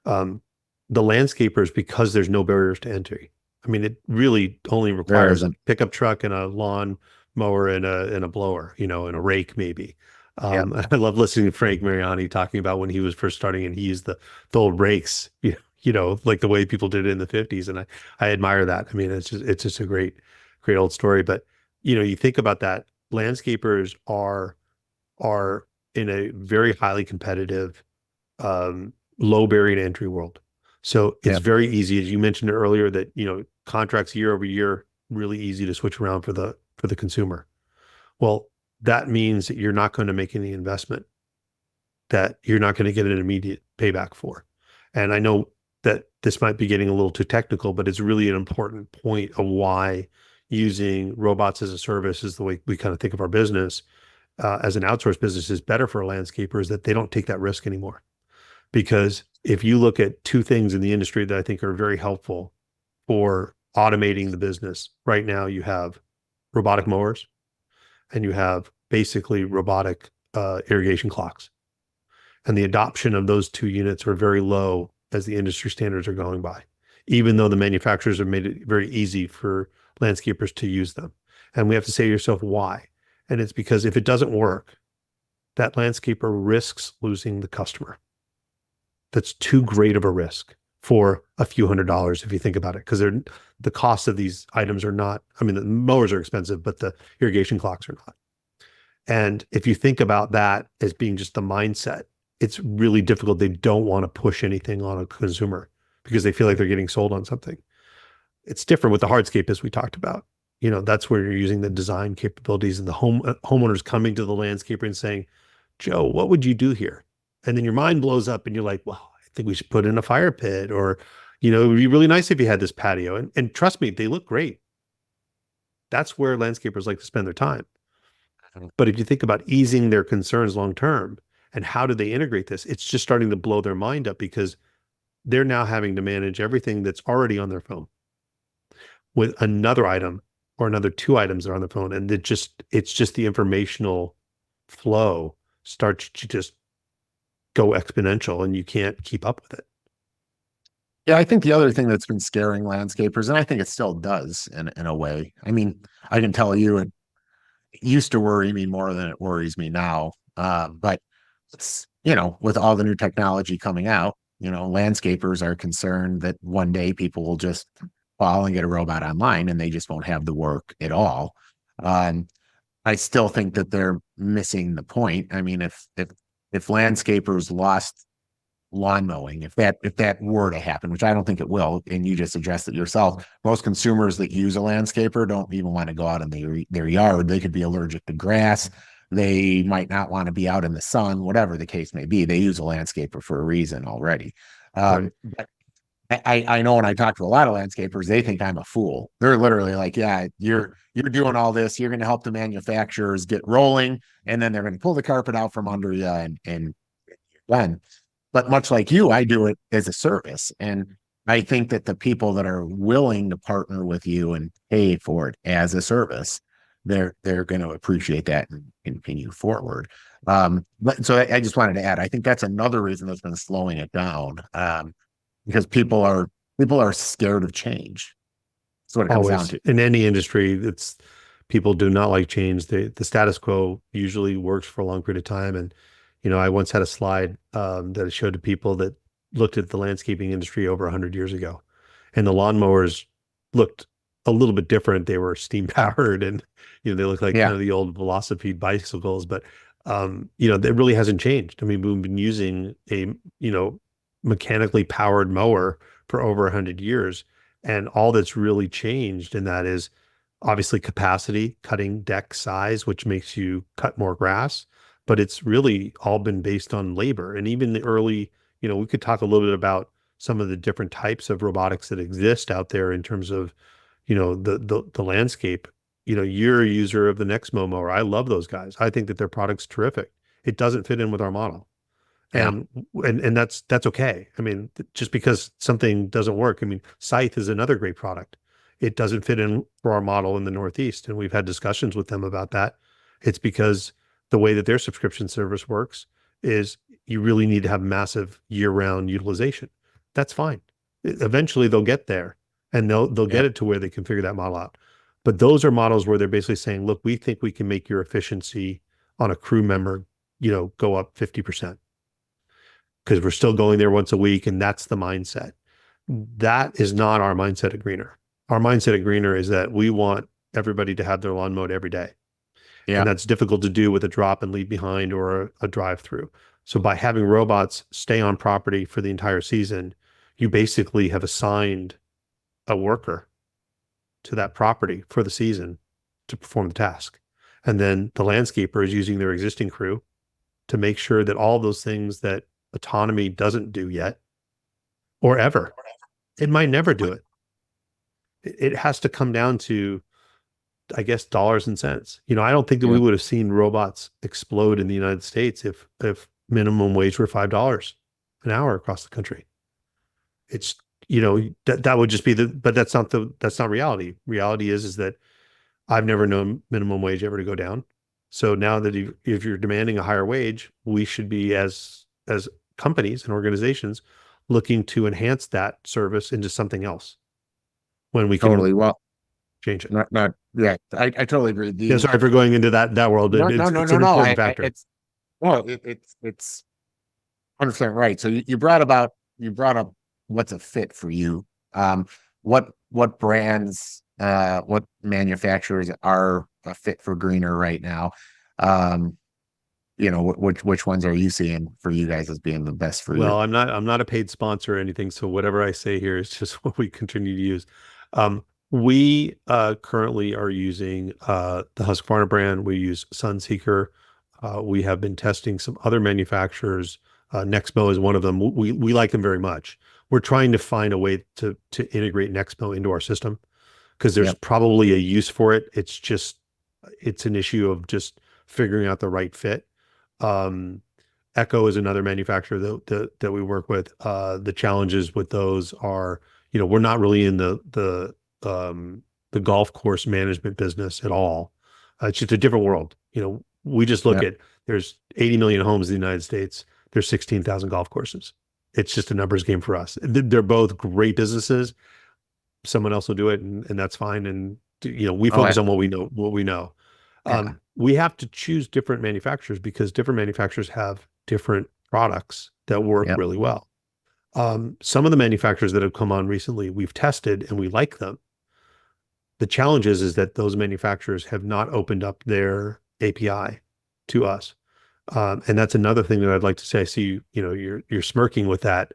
um, the landscapers, because there's no barriers to entry. I mean, it really only There requires a isn't. pickup truck and a lawn mower and a blower, and a rake maybe. Yep. I love listening to Frank Mariani talking about when he was first starting and he used the old rakes, like the way people did it in the 50s. And I admire that. I mean, it's just a great old story. But, you think about that, landscapers are in a very highly competitive, low barrier to entry world. So it's Yep. very easy, as you mentioned earlier, that, contracts year over year, really easy to switch around for the consumer. Well, that means that you're not going to make any investment that you're not going to get an immediate payback for. And I know that this might be getting a little too technical, but it's really an important point of why using robots as a service is the way we kind of think of our business, as an outsourced business, is better for landscapers, that they don't take that risk anymore. Because if you look at two things in the industry that I think are very helpful for automating the business right now, you have robotic mowers and you have basically robotic irrigation clocks. And the adoption of those two units are very low as the industry standards are going by, even though the manufacturers have made it very easy for landscapers to use them. And we have to say to yourself, why? And it's because if it doesn't work, that landscaper risks losing the customer. That's too great of a risk for a few $100s if you think about it, because the cost of these items are not, I mean, the mowers are expensive, but the irrigation clocks are not. And if you think about that as being just the mindset, it's really difficult. They don't want to push anything on a consumer because they feel like they're getting sold on something. It's different with the hardscape, as we talked about. That's where you're using the design capabilities and the homeowners coming to the landscaper and saying, Joe, what would you do here? And then your mind blows up and you're like, well, I think we should put in a fire pit, or, it would be really nice if you had this patio. And trust me, they look great. That's where landscapers like to spend their time. But if you think about easing their concerns long term and how do they integrate this, it's just starting to blow their mind up because they're now having to manage everything that's already on their phone with another item or another two items that are on the phone. And it's just the informational flow starts to just go exponential and you can't keep up with it. Yeah, I think the other thing that's been scaring landscapers, and I think it still does in a way. I mean, I can tell you it used to worry me more than it worries me now. But it's, with all the new technology coming out, landscapers are concerned that one day people will just fall and get a robot online and they just won't have the work at all. Um, I still think that they're missing the point. I mean, if landscapers lost lawn mowing, if that were to happen, which I don't think it will, and you just suggested yourself, most consumers that use a landscaper don't even want to go out in their yard. They could be allergic to grass. They might not want to be out in the sun, whatever the case may be. They use a landscaper for a reason already. Right. But I know when I talk to a lot of landscapers, they think I'm a fool. They're literally like, yeah, you're doing all this. You're going to help the manufacturers get rolling, and then they're going to pull the carpet out from under you and done. But much like you, I do it as a service. And I think that the people that are willing to partner with you and pay for it as a service, they're going to appreciate that and continue forward. But so I just wanted to add, I think that's another reason that's been slowing it down. Because people are scared of change. That's what it comes down Always to. in any industry, it's people do not like change. The status quo usually works for a long period of time. And, I once had a slide that I showed to people that looked at the landscaping industry over 100 years ago. And the lawnmowers looked a little bit different. They were steam powered and, they looked like kind Yeah. of the old velocipede bicycles, but, that really hasn't changed. I mean, we've been using a, mechanically powered mower for over 100 years. And all that's really changed in that is obviously capacity, cutting deck size, which makes you cut more grass. But it's really all been based on labor. And even the early, we could talk a little bit about some of the different types of robotics that exist out there in terms of, the landscape. You're a user of the Nexmo mower. I love those guys. I think that their product's terrific. It doesn't fit in with our model. Yeah. And that's okay. I mean, just because something doesn't work, I mean, Scythe is another great product. It doesn't fit in for our model in the Northeast, and we've had discussions with them about that. It's because the way that their subscription service works is you really need to have massive year-round utilization. That's fine. Eventually they'll get there, and they'll get Yep. it to where they can figure that model out. But those are models where they're basically saying, look, we think we can make your efficiency on a crew member, go up 50% because we're still going there once a week. And that's the mindset. That is not our mindset at Greener. Our mindset at Greener is that we want everybody to have their lawn mowed every day. Yeah. And that's difficult to do with a drop and leave behind or a drive through. So by having robots stay on property for the entire season, you basically have assigned a worker to that property for the season to perform the task. And then the landscaper is using their existing crew to make sure that all those things that autonomy doesn't do yet or ever, it might never do it. It has to come down to, I guess, dollars and cents. I don't think that we Yeah. would have seen robots explode in the United States if minimum wage were $5 an hour across the country. It's that would just be but that's not reality. Reality is that I've never known minimum wage ever to go down. So now that if you're demanding a higher wage, we should be as companies and organizations looking to enhance that service into something else when we can Totally. Well, change it. not yeah. I totally agree. Yeah, sorry for going into that world. No, no, no, It's no, an no. important factor. It's well, it's 100% right. So you brought up what's a fit for you. What brands, what manufacturers are a fit for Greener right now? Um, which ones are you seeing for you guys as being the best for you? Well, I'm not a paid sponsor or anything, so whatever I say here is just what we continue to use. We currently are using the Husqvarna brand. We use Sunseeker. We have been testing some other manufacturers. Nexmo is one of them. We like them very much. We're trying to find a way to integrate Nexmo into our system because there's Yep. probably a use for it. It's an issue of just figuring out the right fit. Um, Echo is another manufacturer that we work with. The challenges with those are, we're not really in the golf course management business at all. It's just a different world. We just look Yep. at there's 80 million homes in the United States. There's 16,000 golf courses. It's just a numbers game for us. They're both great businesses. Someone else will do it, and that's fine. And we Oh, focus on what we know. yeah. We have to choose different manufacturers because different manufacturers have different products that work Yep. really well. Some of the manufacturers that have come on recently, we've tested and we like them. The challenge is that those manufacturers have not opened up their API to us. And that's another thing that I'd like to say. I see, you're smirking with that.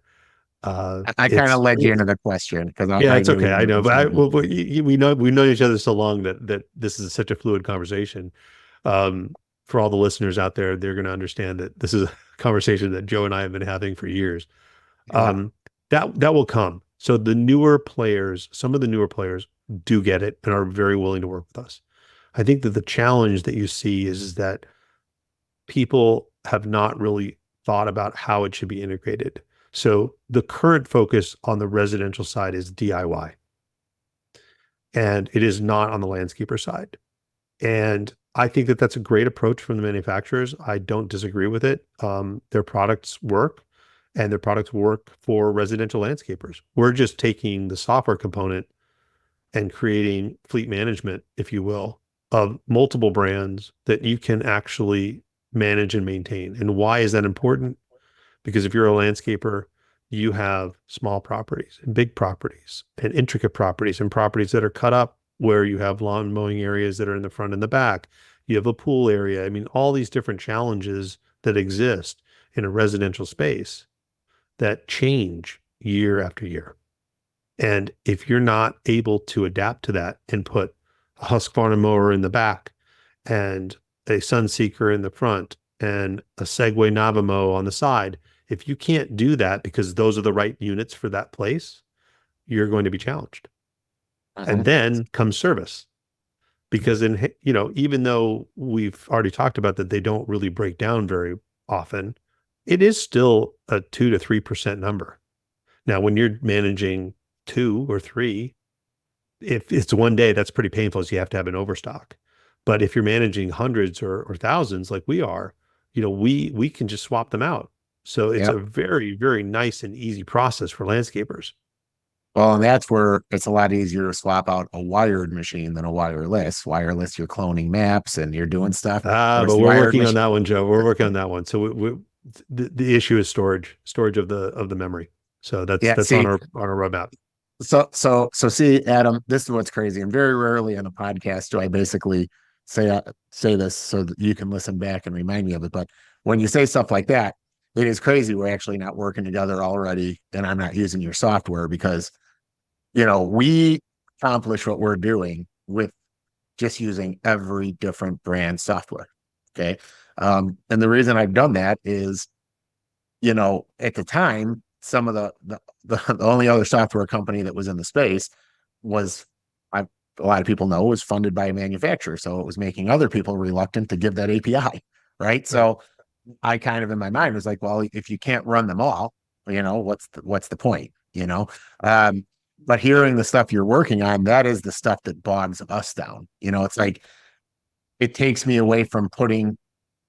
I kind of It's led you into the question because yeah, I it's knew okay. you I know, were but going to. we know each other so long that this is such a fluid conversation. For all the listeners out there, they're going to understand that this is a conversation that Joe and I have been having for years. Yeah. Um, that will come. So the newer players, some of the newer players do get it and are very willing to work with us. I think that the challenge that you see is that people have not really thought about how it should be integrated. So the current focus on the residential side is DIY, and it is not on the landscaper side. And I think that that's a great approach from the manufacturers. I don't disagree with it. Their products work, and their products work for residential landscapers. We're just taking the software component and creating fleet management, if you will, of multiple brands that you can actually manage and maintain. And why is that important? Because if you're a landscaper, you have small properties and big properties and intricate properties and properties that are cut up where you have lawn mowing areas that are in the front and the back. You have a pool area. I mean, all these different challenges that exist in a residential space that change year after year. And if you're not able to adapt to that and put a Husqvarna mower in the back and a Sunseeker in the front and a Segway Navamo on the side, if you can't do that because those are the right units for that place, you're going to be challenged. And Mhm. then comes service. Because even though we've already talked about that they don't really break down very often, it is still a 2 to 3% number. Now, when you're managing 2 or 3, if it's one day, that's pretty painful. So you have to have an overstock. But if you're managing hundreds or thousands like we are, we can just swap them out. So it's a Yep. very, very nice and easy process for landscapers. Well, and that's where it's a lot easier to swap out a wired machine than a wireless. Wireless, you're cloning maps and you're doing stuff. Whereas But the we're wired working on machine, that one, Joe. We're working on that one. So the issue is storage of the memory. So that's yeah. that's on See, our roadmap. so see, Adam, this is what's crazy. And very rarely on a podcast do I basically say this so that you can listen back and remind me of it. But when you say stuff like that, it is crazy. We're actually not working together already, and I'm not using your software because we accomplish what we're doing with just using every different brand software. Okay. And the reason I've done that is, at the time, some of the only other software company that was in the space was, a lot of people know, was funded by a manufacturer. So it was making other people reluctant to give that API. Right. Right. So I kind of in my mind was like, well, if you can't run them all, what's the point? Um, but hearing the stuff you're working on, that is the stuff that bogs us down. It's like it takes me away from putting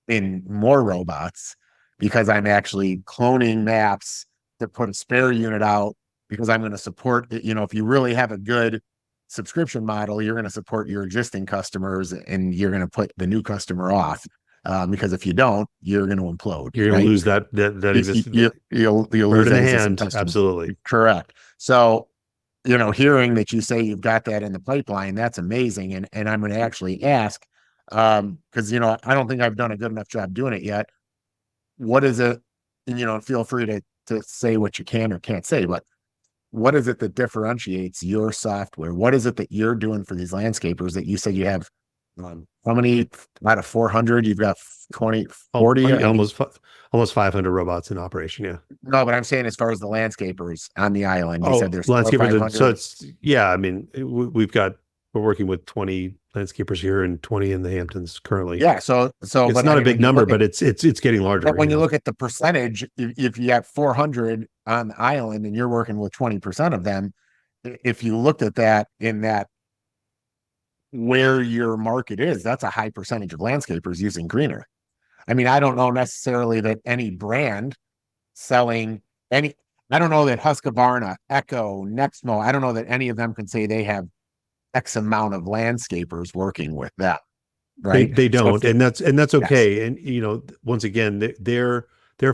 in more robots because I'm actually cloning maps to put a spare unit out because I'm going to support it. If you really have a good subscription model, you're going to support your existing customers and you're going to put the new customer off. Because if you don't, you're going to implode, You're going to right? lose that existing You'll bird lose in the that existing hand. customer. Absolutely. Correct. So, hearing that you say you've got that in the pipeline, that's amazing. And I'm going to actually ask, because I don't think I've done a good enough job doing it yet. What is it? And feel free to say what you can or can't say, but what is it that differentiates your software? What is it that you're doing for these landscapers that you said you have? How many out of 400? You've got 20, 40? I mean, Almost 500 robots in operation. Yeah. no, but I'm saying as far as the landscapers on the island, you said Oh, there's four or landscapers. So 500. it's, yeah, I mean, we're working with 20 landscapers here and 20 in the Hamptons currently. Yeah. So, It's but not I a mean, big when you number, look at but it's getting larger, but when you look at the percentage, if you have 400 on the island and you're working with 20% of them, if you looked at that in that where your market is, that's a high percentage of landscapers using greener. I mean, I don't know necessarily that any brand selling any, I don't know that Husqvarna, Echo, Nexmo, I don't know that any of them can say they have X amount of landscapers working with them, right? They So if don't, and that's yes, okay. And once again, their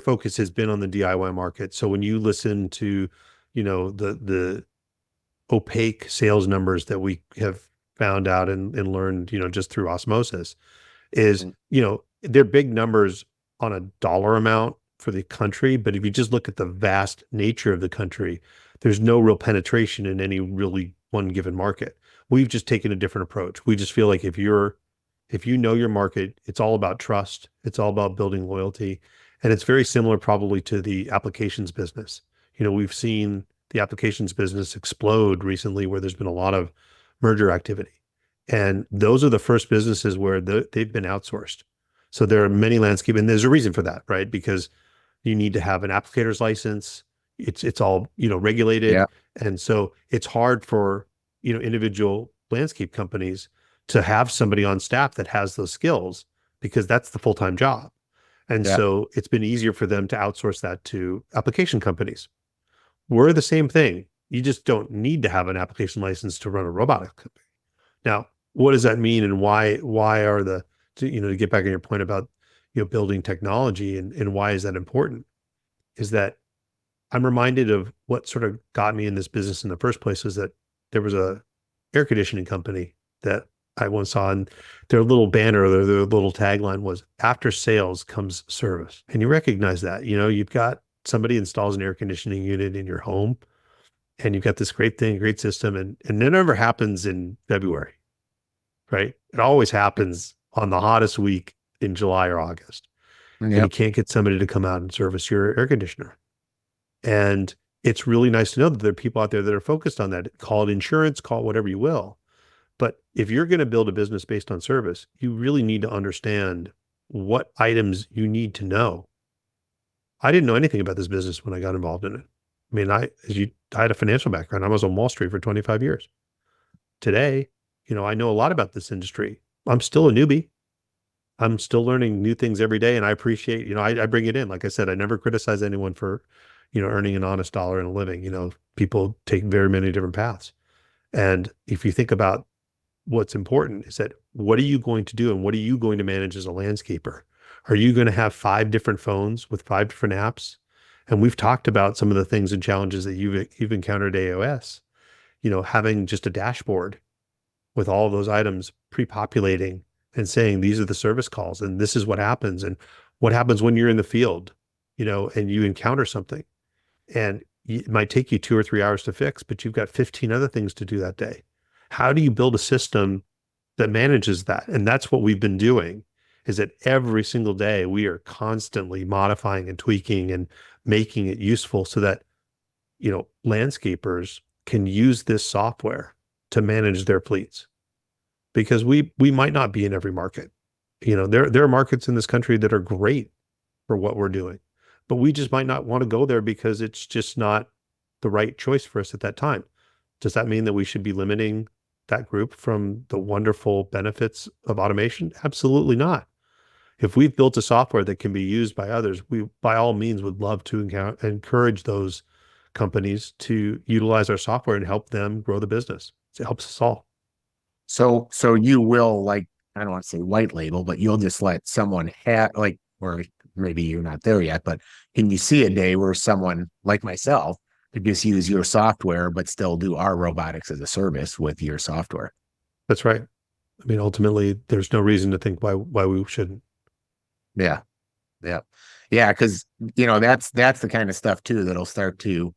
focus has been on the DIY market. So when you listen to, the opaque sales numbers that we have found out and learned, just through osmosis, is, they're big numbers on a dollar amount for the country. But if you just look at the vast nature of the country, there's no real penetration in any really one given market. We've just taken a different approach. We just feel like if you know your market, it's all about trust. It's all about building loyalty. And it's very similar probably to the applications business. We've seen the applications business explode recently where there's been a lot of merger activity. And those are the first businesses where they've been outsourced. So there are many landscape, and there's a reason for that, right? Because you need to have an applicator's license. It's all, regulated. yeah, And so it's hard for, individual landscape companies to have somebody on staff that has those skills because that's the full-time job. And yeah, so it's been easier for them to outsource that to application companies. We're the same thing. You just don't need to have an application license to run a robotic company. Now, what does that mean, and why are to get back on your point about building technology, and why is that important? Is that I'm reminded of what sort of got me in this business in the first place is that there was a air conditioning company that I once saw, and their little banner, their little tagline was "After sales comes service." And you recognize that, you've got somebody installs an air conditioning unit in your home, and you've got this great thing, great system, and it never happens in February, right? It always happens on the hottest week in July or August, and you yep, can't get somebody to come out and service your air conditioner. And it's really nice to know that there are people out there that are focused on that. Call it insurance, call it whatever you will. But if you're going to build a business based on service, you really need to understand what items you need to know I didn't know anything about this business when I got involved in it. I mean, I had a financial background. I was on Wall Street for 25 years. Today, I know a lot about this industry. I'm still a newbie. I'm still learning new things every day. And I appreciate, I bring it in. Like I said, I never criticize anyone for, earning an honest dollar and a living. People take very many different paths. And if you think about what's important is that what are you going to do and what are you going to manage as a landscaper? Are you going to have 5 different phones with 5 different apps? And we've talked about some of the things and challenges that you've encountered at AOS, having just a dashboard with all of those items pre-populating and saying, these are the service calls and this is what happens. And what happens when you're in the field, and you encounter something and it might take you 2 or 3 hours to fix, but you've got 15 other things to do that day. How do you build a system that manages that? And that's what we've been doing, is that every single day we are constantly modifying and tweaking and making it useful so that, landscapers can use this software to manage their fleets. Because we might not be in every market. There are markets in this country that are great for what we're doing, but we just might not want to go there because it's just not the right choice for us at that time. Does that mean that we should be limiting that group from the wonderful benefits of automation? Absolutely not. If we've built a software that can be used by others, we by all means would love to encourage those companies to utilize our software and help them grow the business. It helps us all. So you will, like, I don't want to say white label, but you'll just let someone have, like, or maybe you're not there yet, but can you see a day where someone like myself could just use your software, but still do our robotics as a service with your software? That's right. I mean, ultimately, there's no reason to think why we shouldn't. Yeah. Yeah. Yeah. Cause that's the kind of stuff too, that'll start to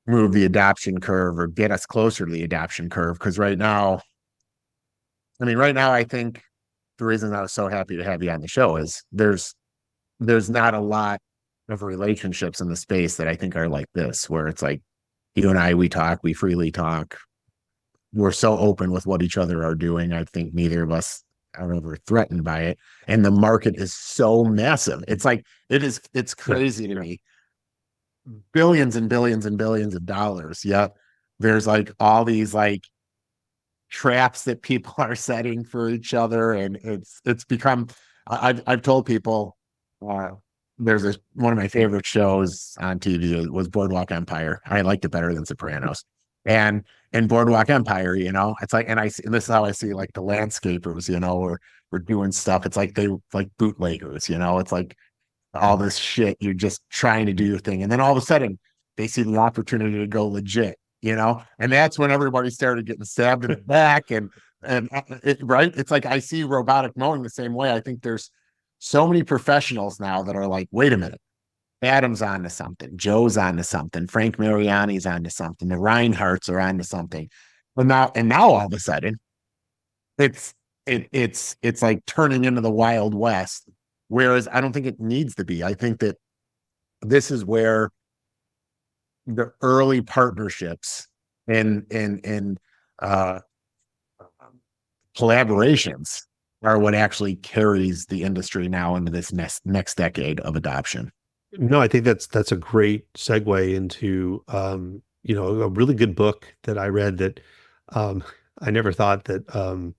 move the adoption curve or get us closer to the adoption curve. Cause right now, I think the reason I was so happy to have you on the show is there's not a lot of relationships in the space that I think are like this, where it's like you and I, we talk, we freely talk. We're so open with what each other are doing. I think neither of us are ever threatened by it. And the market is so massive. It's Yeah. crazy to me. Billions and billions and billions of dollars. Yet there's like all these like traps that people are setting for each other. And it's become, I've told people, uh, one of my favorite shows on TV was Boardwalk Empire. I liked it better than Sopranos. And in Boardwalk Empire, it's like, and this is how I see like the landscapers, we're doing stuff. It's like they like bootleggers, it's like all this shit. You're just trying to do your thing. And then all of a sudden they see the opportunity to go legit, and that's when everybody started getting stabbed in the back right. It's like, I see robotic mowing the same way. I think there's so many professionals now that are like, wait a minute, Adam's on to something, Joe's on to something, Frank Mariani's on to something, the Reinhardts are on to something. But now all of a sudden it's it's like turning into the Wild West. Whereas I don't think it needs to be. I think that this is where the early partnerships and uh, collaborations are what actually carries the industry now into this next decade of adoption. No, I think that's a great segue into a really good book that I read that um, I never thought that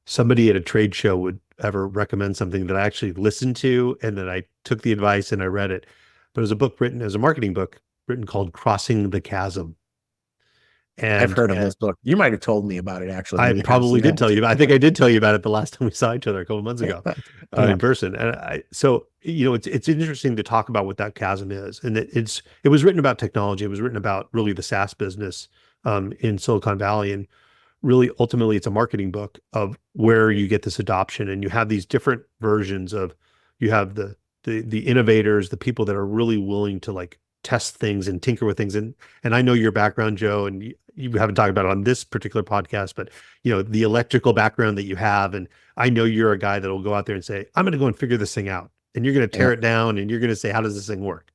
somebody at a trade show would ever recommend something that I actually listened to and that I took the advice and I read it. But it was a book written as a marketing book written called Crossing the Chasm. I've And heard of this book. You might have told me about it actually. I Maybe I've probably seen did it. tell you about, I think I did tell you about it the last time we saw each other a couple of months ago Yeah. in person. And it's interesting to talk about what that chasm is. And it was written about technology. It was written about really the SaaS business in Silicon Valley. And really, ultimately, it's a marketing book of where you get this adoption. And you have these different versions of, you have the innovators, the people that are really willing to like test things and tinker with things. And I know your background, Joe, and you haven't talked about it on this particular podcast, but the electrical background that you have. And I know you're a guy that will go out there and say, I'm going to go and figure this thing out. And you're going to tear Yeah. it down and you're going to say, how does this thing work?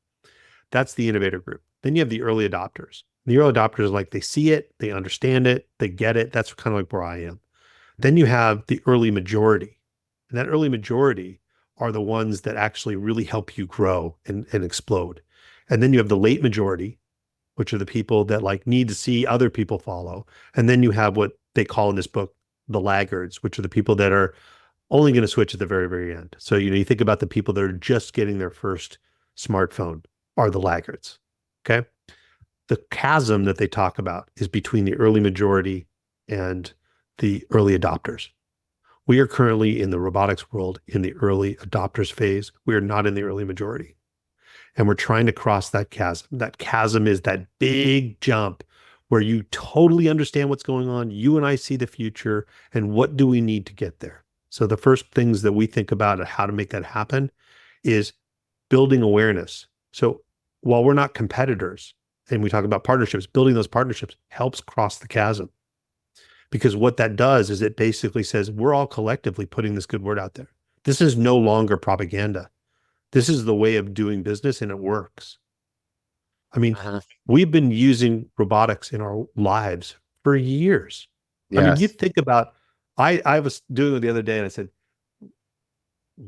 That's the innovator group. Then you have the early adopters. The early adopters are like, they see it, they understand it, they get it. That's kind of like where I am. Then you have the early majority. And that early majority are the ones that actually really help you grow and explode. And then you have the late majority, which are the people that like need to see other people follow. And then you have what they call in this book, the laggards, which are the people that are only going to switch at the very, very end. So, you think about the people that are just getting their first smartphone are the laggards. Okay. The chasm that they talk about is between the early majority and the early adopters. We are currently in the robotics world in the early adopters phase. We are not in the early majority. And we're trying to cross that chasm. That chasm is that big jump where you totally understand what's going on. You and I see the future, and what do we need to get there? So the first things that we think about and how to make that happen is building awareness. So while we're not competitors and we talk about partnerships, building those partnerships helps cross the chasm. Because what that does is it basically says we're all collectively putting this good word out there. This is no longer propaganda. This is the way of doing business, and it works. I mean, we've been using robotics in our lives for years. I mean, you Yes. think about, I was doing it the other day and I said,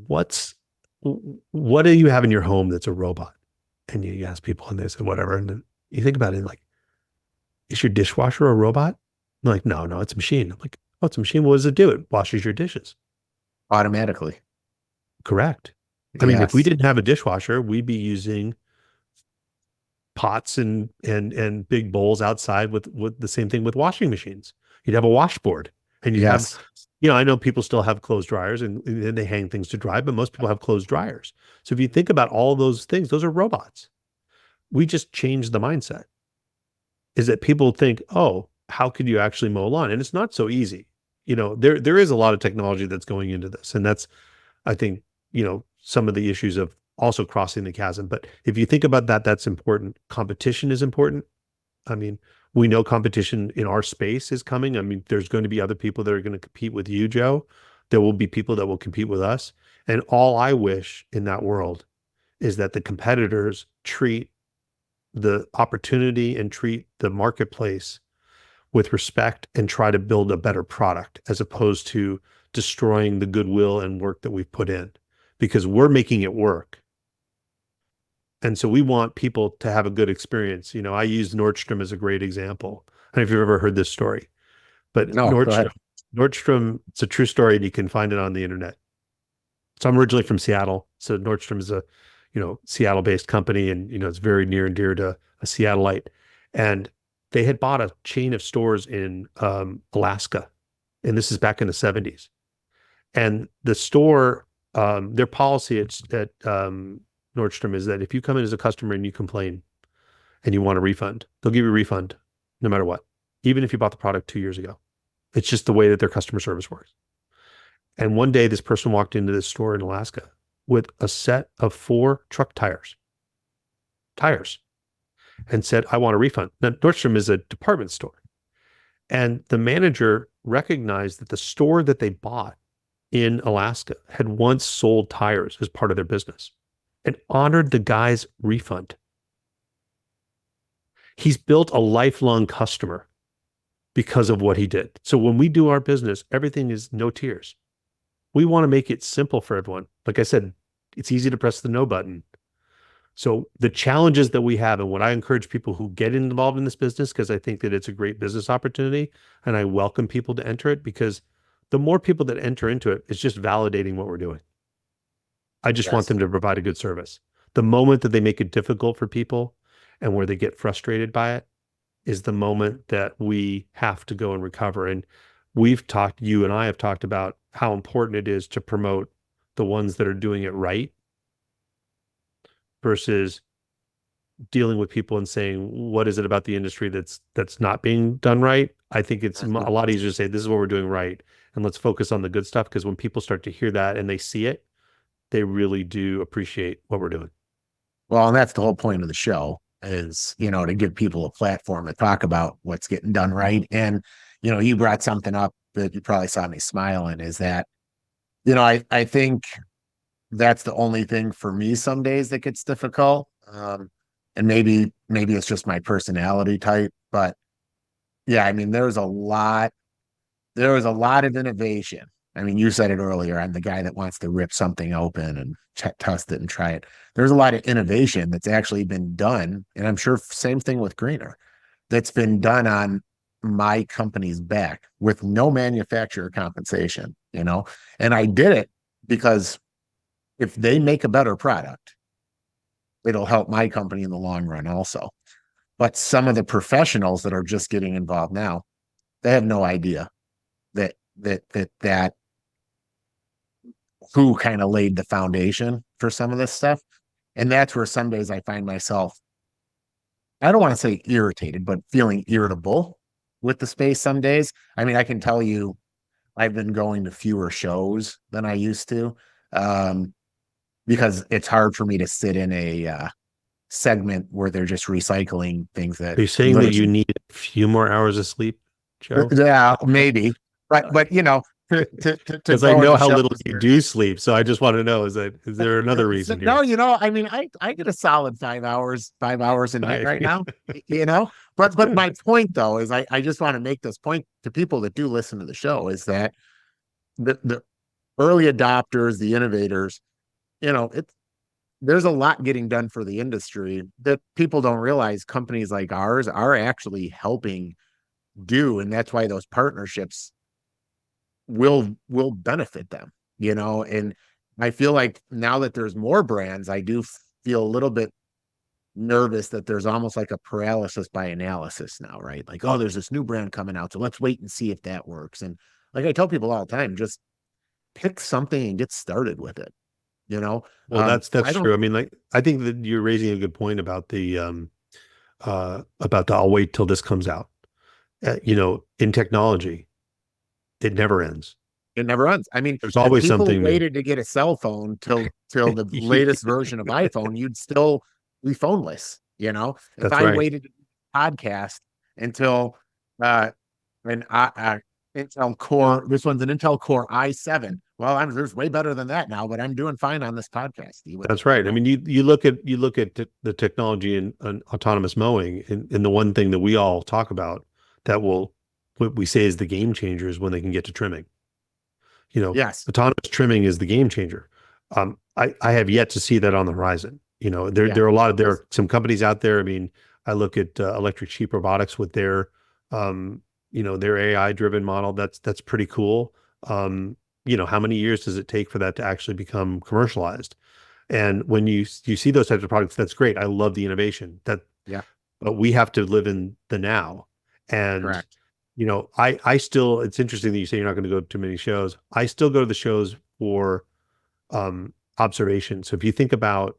what do you have in your home that's a robot? And you ask people and they said, whatever. And then you think about it like, is your dishwasher a robot? I'm like, no, it's a machine. I'm like, oh, it's a machine. What does it do? It washes your dishes. Automatically. Correct. I mean, if we Yes. didn't have a dishwasher, we'd be using pots and big bowls outside with the same thing with washing machines. You'd have a washboard and you'd have, Yes. I know people still have clothes dryers and they hang things to dry, but most people have clothes dryers. So if you think about all those things, those are robots. We just changed the mindset. Is that people think, oh, how could you actually mow a lawn? And it's not so easy. There is a lot of technology that's going into this. And that's, I think, some of the issues of also crossing the chasm. But if you think about that, that's important. Competition is important. I mean, we know competition in our space is coming. I mean, there's going to be other people that are going to compete with you, Joe. There will be people that will compete with us. And all I wish in that world is that the competitors treat the opportunity and treat the marketplace with respect and try to build a better product as opposed to destroying the goodwill and work that we've put in, because we're making it work. And so we want people to have a good experience. I use Nordstrom as a great example. I don't know if you've ever heard this story, but No, go ahead. Nordstrom, it's a true story and you can find it on the internet. So I'm originally from Seattle. So Nordstrom is a, Seattle-based company, and, it's very near and dear to a Seattleite. And they had bought a chain of stores in Alaska. And this is back in the 70s. And the store, their policy at Nordstrom is that if you come in as a customer and you complain and you want a refund, they'll give you a refund no matter what, even if you bought the product 2 years ago. It's just the way that their customer service works. And one day this person walked into this store in Alaska with a set of 4 truck tires, and said, I want a refund. Now, Nordstrom is a department store. And the manager recognized that the store that they bought in Alaska had once sold tires as part of their business and honored the guy's refund. He's built a lifelong customer because of what he did. So when we do our business, everything is no tears. We want to make it simple for everyone. Like I said, it's easy to press the no button. So the challenges that we have, and what I encourage people who get involved in this business, because I think that it's a great business opportunity, and I welcome people to enter it, because the more people that enter into it, it's just validating what we're doing. I just want Yes. them to provide a good service. The moment that they make it difficult for people and where they get frustrated by it is the moment that we have to go and recover. And you and I have talked about how important it is to promote the ones that are doing it right versus dealing with people and saying, what is it about the industry that's not being done right? I think it's a lot easier to say, this is what we're doing right, and let's focus on the good stuff, because when people start to hear that and they see it, they really do appreciate what we're doing. Well, and that's the whole point of the show is, to give people a platform to talk about what's getting done right. And, you brought something up that you probably saw me smiling, is that, I think that's the only thing for me some days that gets difficult. And maybe it's just my personality type, but yeah, I mean, there was a lot of innovation I mean, you said it earlier. I'm the guy that wants to rip something open and test it and try it. There's a lot of innovation that's actually been done, and I'm sure same thing with Greener, that's been done on my company's back with no manufacturer compensation, you know? And I did it because if they make a better product, it'll help my company in the long run also. But some of the professionals that are just getting involved now, they have no idea that who kind of laid the foundation for some of this stuff. And that's where some days I find myself, I don't want to say irritated, but feeling irritable with the space some days. I mean, I can tell you I've been going to fewer shows than I used to, um, because it's hard for me to sit in a segment where they're just recycling things that Are you saying that you literally, need a few more hours of sleep, Joe? yeah, maybe, but you know, to Because I go know into how shows little you do sleep. So I just want to know, is there another reason no, here? you know, I mean, I get a solid 5 hours a night right now, you know. But my point though is I just want to make this point to people that do listen to the show is that the early adopters, the innovators, you know, there's a lot getting done for the industry that people don't realize companies like ours are actually helping do, and that's why those partnerships will benefit them, you know. And I feel like now that there's more brands, I do feel a little bit nervous that there's almost like a paralysis by analysis now, right? Like, oh, there's this new brand coming out, so let's wait and see if that works. And like I tell people all the time, just pick something and get started with it, you know. Well, that's I don't true. I mean, like I think that you're raising a good point about the I'll wait till this comes out. In technology, it never ends. It never ends. I mean, There's if always people something new. waited to get a cell phone till the latest version of iPhone, you'd still be phoneless. You know, if That's I right. waited to do a podcast until an Intel Core, this one's an Intel Core i7. Well, there's way better than that now, but I'm doing fine on this podcast. That's You right. I know, mean, you look at the technology in autonomous mowing, and the one thing that we all talk about that will what we say is the game changer is when they can get to trimming. yes, Autonomous trimming is the game changer. I have yet to see that on the horizon. There yeah, there are a lot of there this, are some companies out there. I mean, I look at electric sheep robotics with um, their AI driven model. That's pretty cool. How many years does it take for that to actually become commercialized? And when you see those types of products, that's great. I love the innovation. yeah, But we have to live in the now. And correct. I still, it's interesting that you say you're not going to go to too many shows. I still go to the shows for observation. So if you think about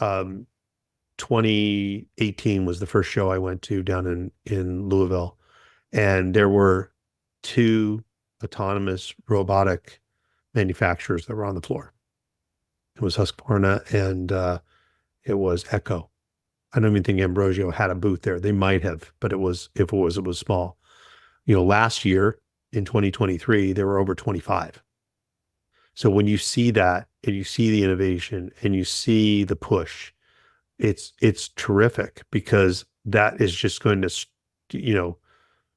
um 2018 was the first show I went to down in Louisville, and there were two autonomous robotic manufacturers that were on the floor. It was Husqvarna and it was Echo. I don't even think Ambrosio had a booth there. They might have, but it was small. Last year in 2023, there were over 25. So when you see that and you see the innovation and you see the push, it's terrific because that is just going to,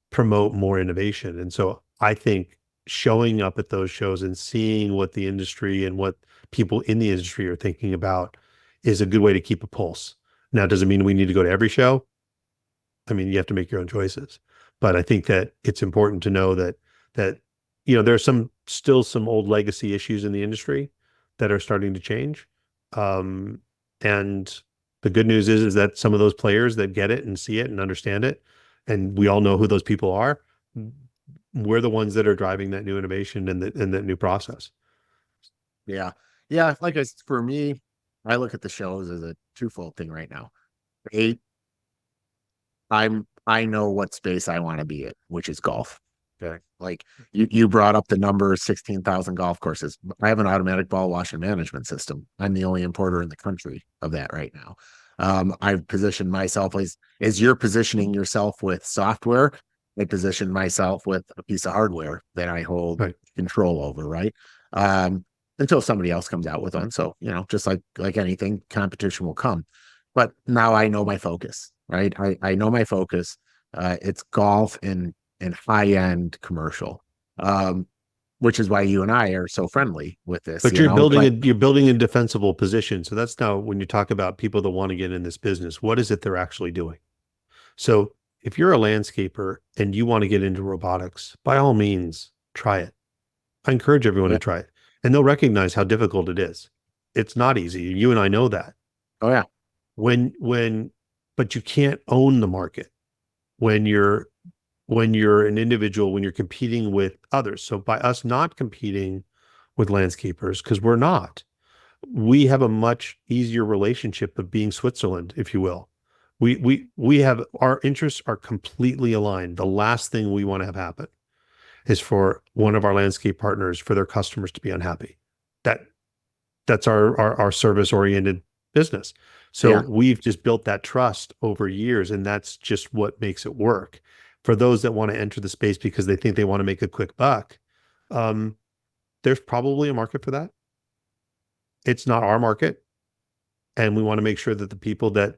promote more innovation. And so I think showing up at those shows and seeing what the industry and what people in the industry are thinking about is a good way to keep a pulse. Now, does it mean we need to go to every show? I mean, you have to make your own choices. But I think that it's important to know that there's still some old legacy issues in the industry that are starting to change. Um, and the good news is that some of those players that get it and see it and understand it, and we all know who those people are, we're the ones that are driving that new innovation and that new process. Yeah, yeah. For me, I look at the shows as a twofold thing right now. A I know what space I want to be in, which is golf. Okay. Like you brought up the number 16,000 golf courses. I have an automatic ball washing management system. I'm the only importer in the country of that right now. I've positioned myself as you're positioning yourself with software. I position myself with a piece of hardware that I hold Right. control over, right? Um, until somebody else comes out with one. So, just like anything, competition will come. But now I know my focus, right? I know my focus. It's golf and high end commercial. Um, which is why you and I are so friendly with this, But you know. But you're building a defensible position. So that's now when you talk about people that want to get in this business, what is it they're actually doing? So if you're a landscaper and you want to get into robotics, by all means, try it. I encourage everyone to yeah, try it, and they'll recognize how difficult it is. It's not easy. You and I know that. oh yeah, When but you can't own the market when you're an individual, when you're competing with others. So by us not competing with landscapers, because we're not, we have a much easier relationship of being Switzerland, if you will. We have, our interests are completely aligned. The last thing we want to have happen is for one of our landscape partners, for their customers to be unhappy. That that's our service oriented business. So yeah, we've just built that trust over years, and that's just what makes it work. For those that want to enter the space because they think they want to make a quick buck, um, there's probably a market for that. It's not our market, and we want to make sure that the people that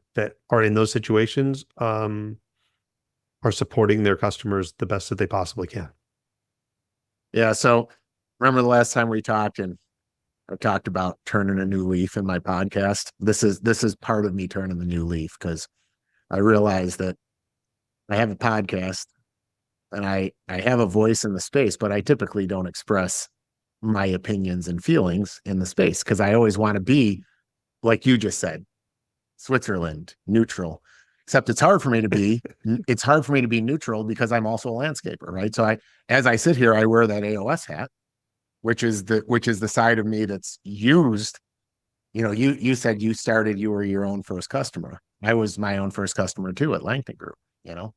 are in those situations are supporting their customers the best that they possibly can. yeah. So remember the last time we talked, and I talked about turning a new leaf in my podcast. This is part of me turning the new leaf, because I realize that I have a podcast and I have a voice in the space, but I typically don't express my opinions and feelings in the space, because I always want to be, like you just said, Switzerland, neutral. Except it's hard for me to be neutral because I'm also a landscaper, right? So as I sit here, I wear that AOS hat, which is the side of me that's used. You know, you said you were your own first customer. I was my own first customer too at Langton Group, you know,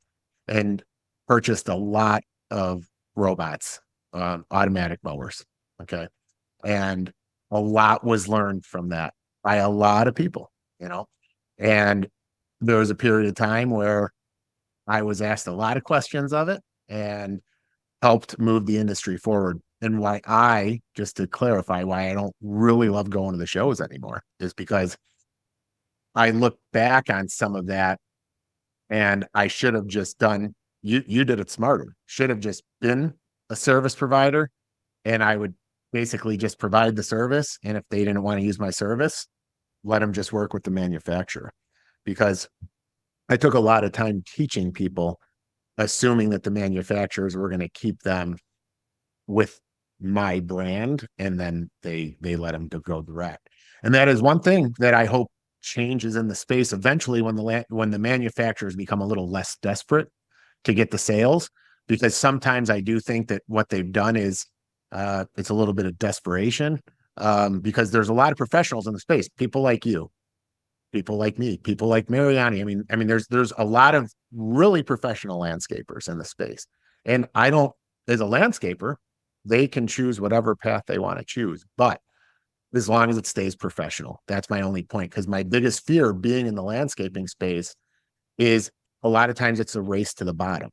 and purchased a lot of robots, automatic mowers. Okay. And a lot was learned from that by a lot of people, you know. And there was a period of time where I was asked a lot of questions of it and helped move the industry forward. And just to clarify, why I don't really love going to the shows anymore is because I look back on some of that, and I should have just done, you did it smarter. Should have just been a service provider, and I would basically just provide the service. And if they didn't want to use my service, let them just work with the manufacturer. Because I took a lot of time teaching people, assuming that the manufacturers were going to keep them with my brand, and then they let them go direct. And that is one thing that I hope changes in the space eventually, when the manufacturers become a little less desperate to get the sales, because sometimes I do think that what they've done is it's a little bit of desperation, because there's a lot of professionals in the space, people like you, people like me, people like Mariani. I mean, there's a lot of really professional landscapers in the space, and I don't, as a landscaper, they can choose whatever path they want to choose, but as long as it stays professional, that's my only point. Because my biggest fear being in the landscaping space is a lot of times it's a race to the bottom.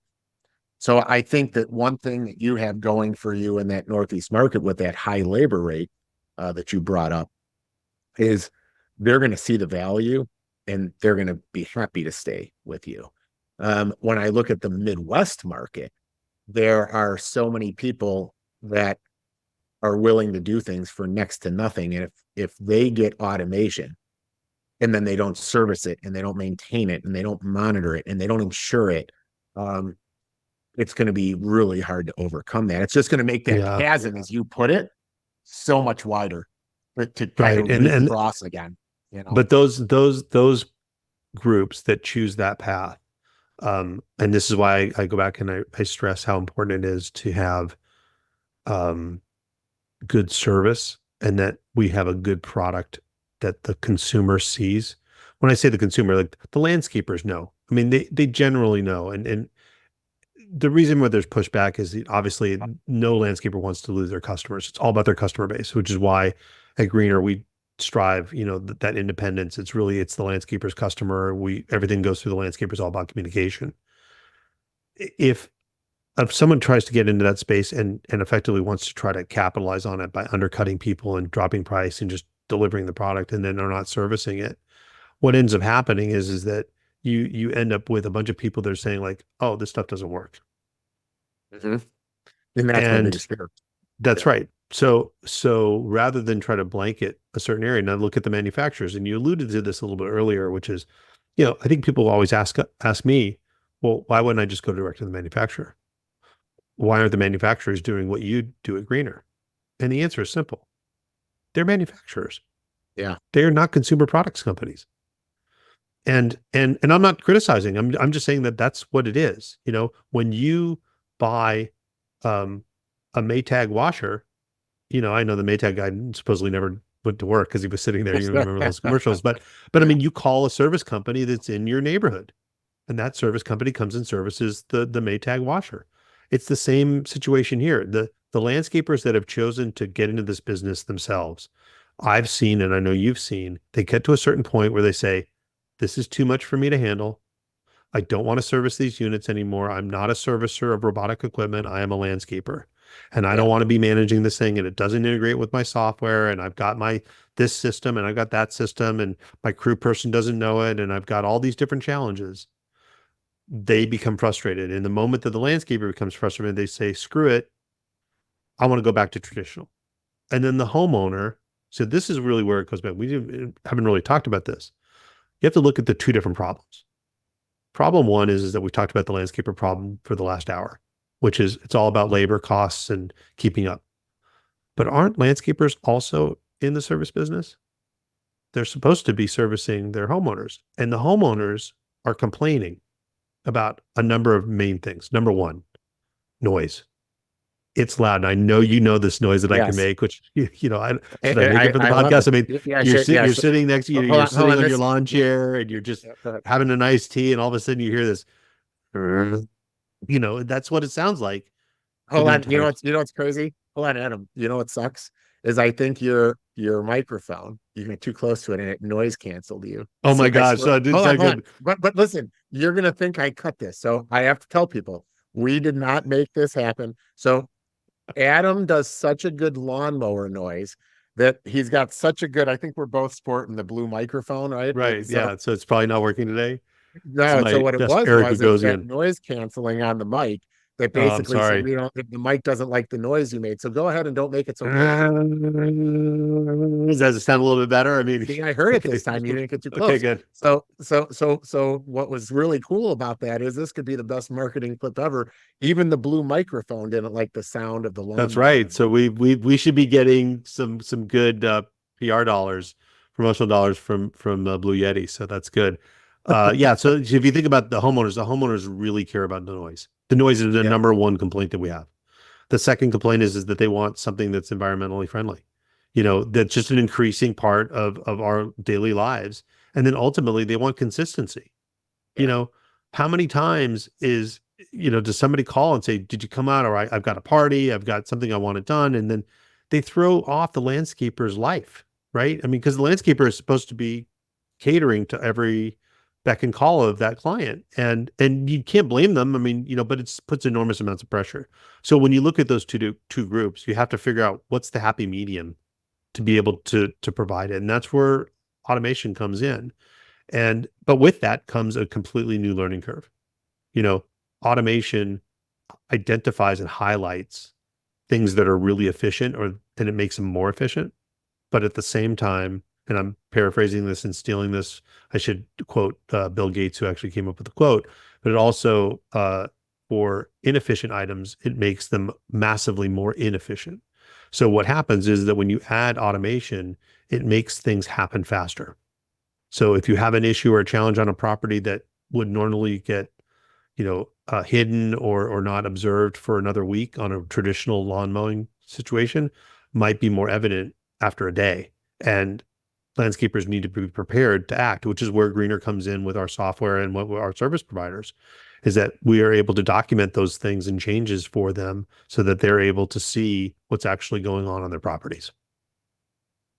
So I think that one thing that you have going for you in that Northeast market with that high labor rate that you brought up is they're going to see the value, and they're going to be happy to stay with you. When I look at the Midwest market, there are so many people that are willing to do things for next to nothing. And if they get automation and then they don't service it and they don't maintain it and they don't monitor it and they don't insure it, um, it's going to be really hard to overcome that. It's just going to make that Yeah, chasm, as you put it, so much wider to kind right. of recross again, you know. But those groups that choose that path, and this is why I go back and I stress how important it is to have um, good service, and that we have a good product that the consumer sees. When I say the consumer, like the landscapers know. I mean, they generally know, and the reason why there's pushback is obviously no landscaper wants to lose their customers. It's all about their customer base, which is why at Greener we strive, that independence. It's the landscaper's customer. Everything goes through the landscaper. It's all about communication. If someone tries to get into that space and effectively wants to try to capitalize on it by undercutting people and dropping price and just delivering the product, and then they're not servicing it, what ends up happening is that you end up with a bunch of people that are saying like, oh, this stuff doesn't work. Mm-hmm. And that's my And biggest fear. That's right. So rather than try to blanket a certain area, now look at the manufacturers, and you alluded to this a little bit earlier, which is, I think people always ask me, well, why wouldn't I just go direct to the manufacturer? Why aren't the manufacturers doing what you do at Greener? And the answer is simple. They're manufacturers. Yeah. They are not consumer products companies. And I'm not criticizing. I'm just saying that that's what it is. When you buy a Maytag washer, I know the Maytag guy supposedly never went to work because he was sitting there. You remember those commercials, but I mean, you call a service company that's in your neighborhood, and that service company comes and services the Maytag washer. It's the same situation here. The landscapers that have chosen to get into this business themselves, I've seen, and I know you've seen, they get to a certain point where they say, this is too much for me to handle. I don't want to service these units anymore. I'm not a servicer of robotic equipment. I am a landscaper. And I don't want to be managing this thing, and it doesn't integrate with my software. And I've got this system and I've got that system, and my crew person doesn't know it. And I've got all these different challenges. They become frustrated. And the moment that the landscaper becomes frustrated, they say, screw it. I want to go back to traditional. And then the homeowner, so this is really where it goes back. We haven't really talked about this. You have to look at the two different problems. Problem one is that we talked about the landscaper problem for the last hour, which is it's all about labor costs and keeping up. But aren't landscapers also in the service business? They're supposed to be servicing their homeowners, and the homeowners are complaining about a number of main things. Number one, noise. It's loud. And I know this noise that I can make, which, should I make it for the podcast? I mean, you're sitting next to you're sitting on your lawn chair and you're just having a nice tea, and all of a sudden you hear this, that's what it sounds like. Hold on. You know what's crazy? Hold on, Adam. You know what sucks? Is I think your microphone, you get too close to it and it noise canceled you. Oh my gosh. So hold on. But listen, you're gonna think I cut this. So I have to tell people we did not make this happen. So Adam does such a good lawnmower noise that he's got such a good, I think we're both sporting the blue microphone, right? Right. So it's probably not working today. No, so what it was that noise canceling on the mic that basically said the mic doesn't like the noise you made. So go ahead and don't make it so does it sound a little bit better? I mean, I heard it this time. You didn't get too close. Okay, good. So what was really cool about that is this could be the best marketing clip ever. Even the blue microphone didn't like the sound of the lawn. That's right. So we should be getting some good PR dollars, promotional dollars from Blue Yeti. So that's good. Yeah. So if you think about the homeowners really care about the noise. The noise is the number one complaint that we have. The second complaint is that they want something that's environmentally friendly. That's just an increasing part of our daily lives. And then ultimately they want consistency. How many times does somebody call and say, did you come out? Or I've got a party, I've got something I want it done. And then they throw off the landscaper's life, right? I mean, because the landscaper is supposed to be catering to every beck and call of that client. And you can't blame them. I mean, but it puts enormous amounts of pressure. So when you look at those two groups, you have to figure out what's the happy medium to be able to provide it. And that's where automation comes in. But with that comes a completely new learning curve. Automation identifies and highlights things that are really efficient, or then it makes them more efficient. But at the same time, and I'm paraphrasing this and stealing this, I should quote Bill Gates, who actually came up with the quote, but it also, for inefficient items, it makes them massively more inefficient. So what happens is that when you add automation, it makes things happen faster. So if you have an issue or a challenge on a property that would normally get, hidden or not observed for another week on a traditional lawn mowing situation, might be more evident after a day. And landscapers need to be prepared to act, which is where Greener comes in with our software and what our service providers, is that we are able to document those things and changes for them so that they're able to see what's actually going on their properties.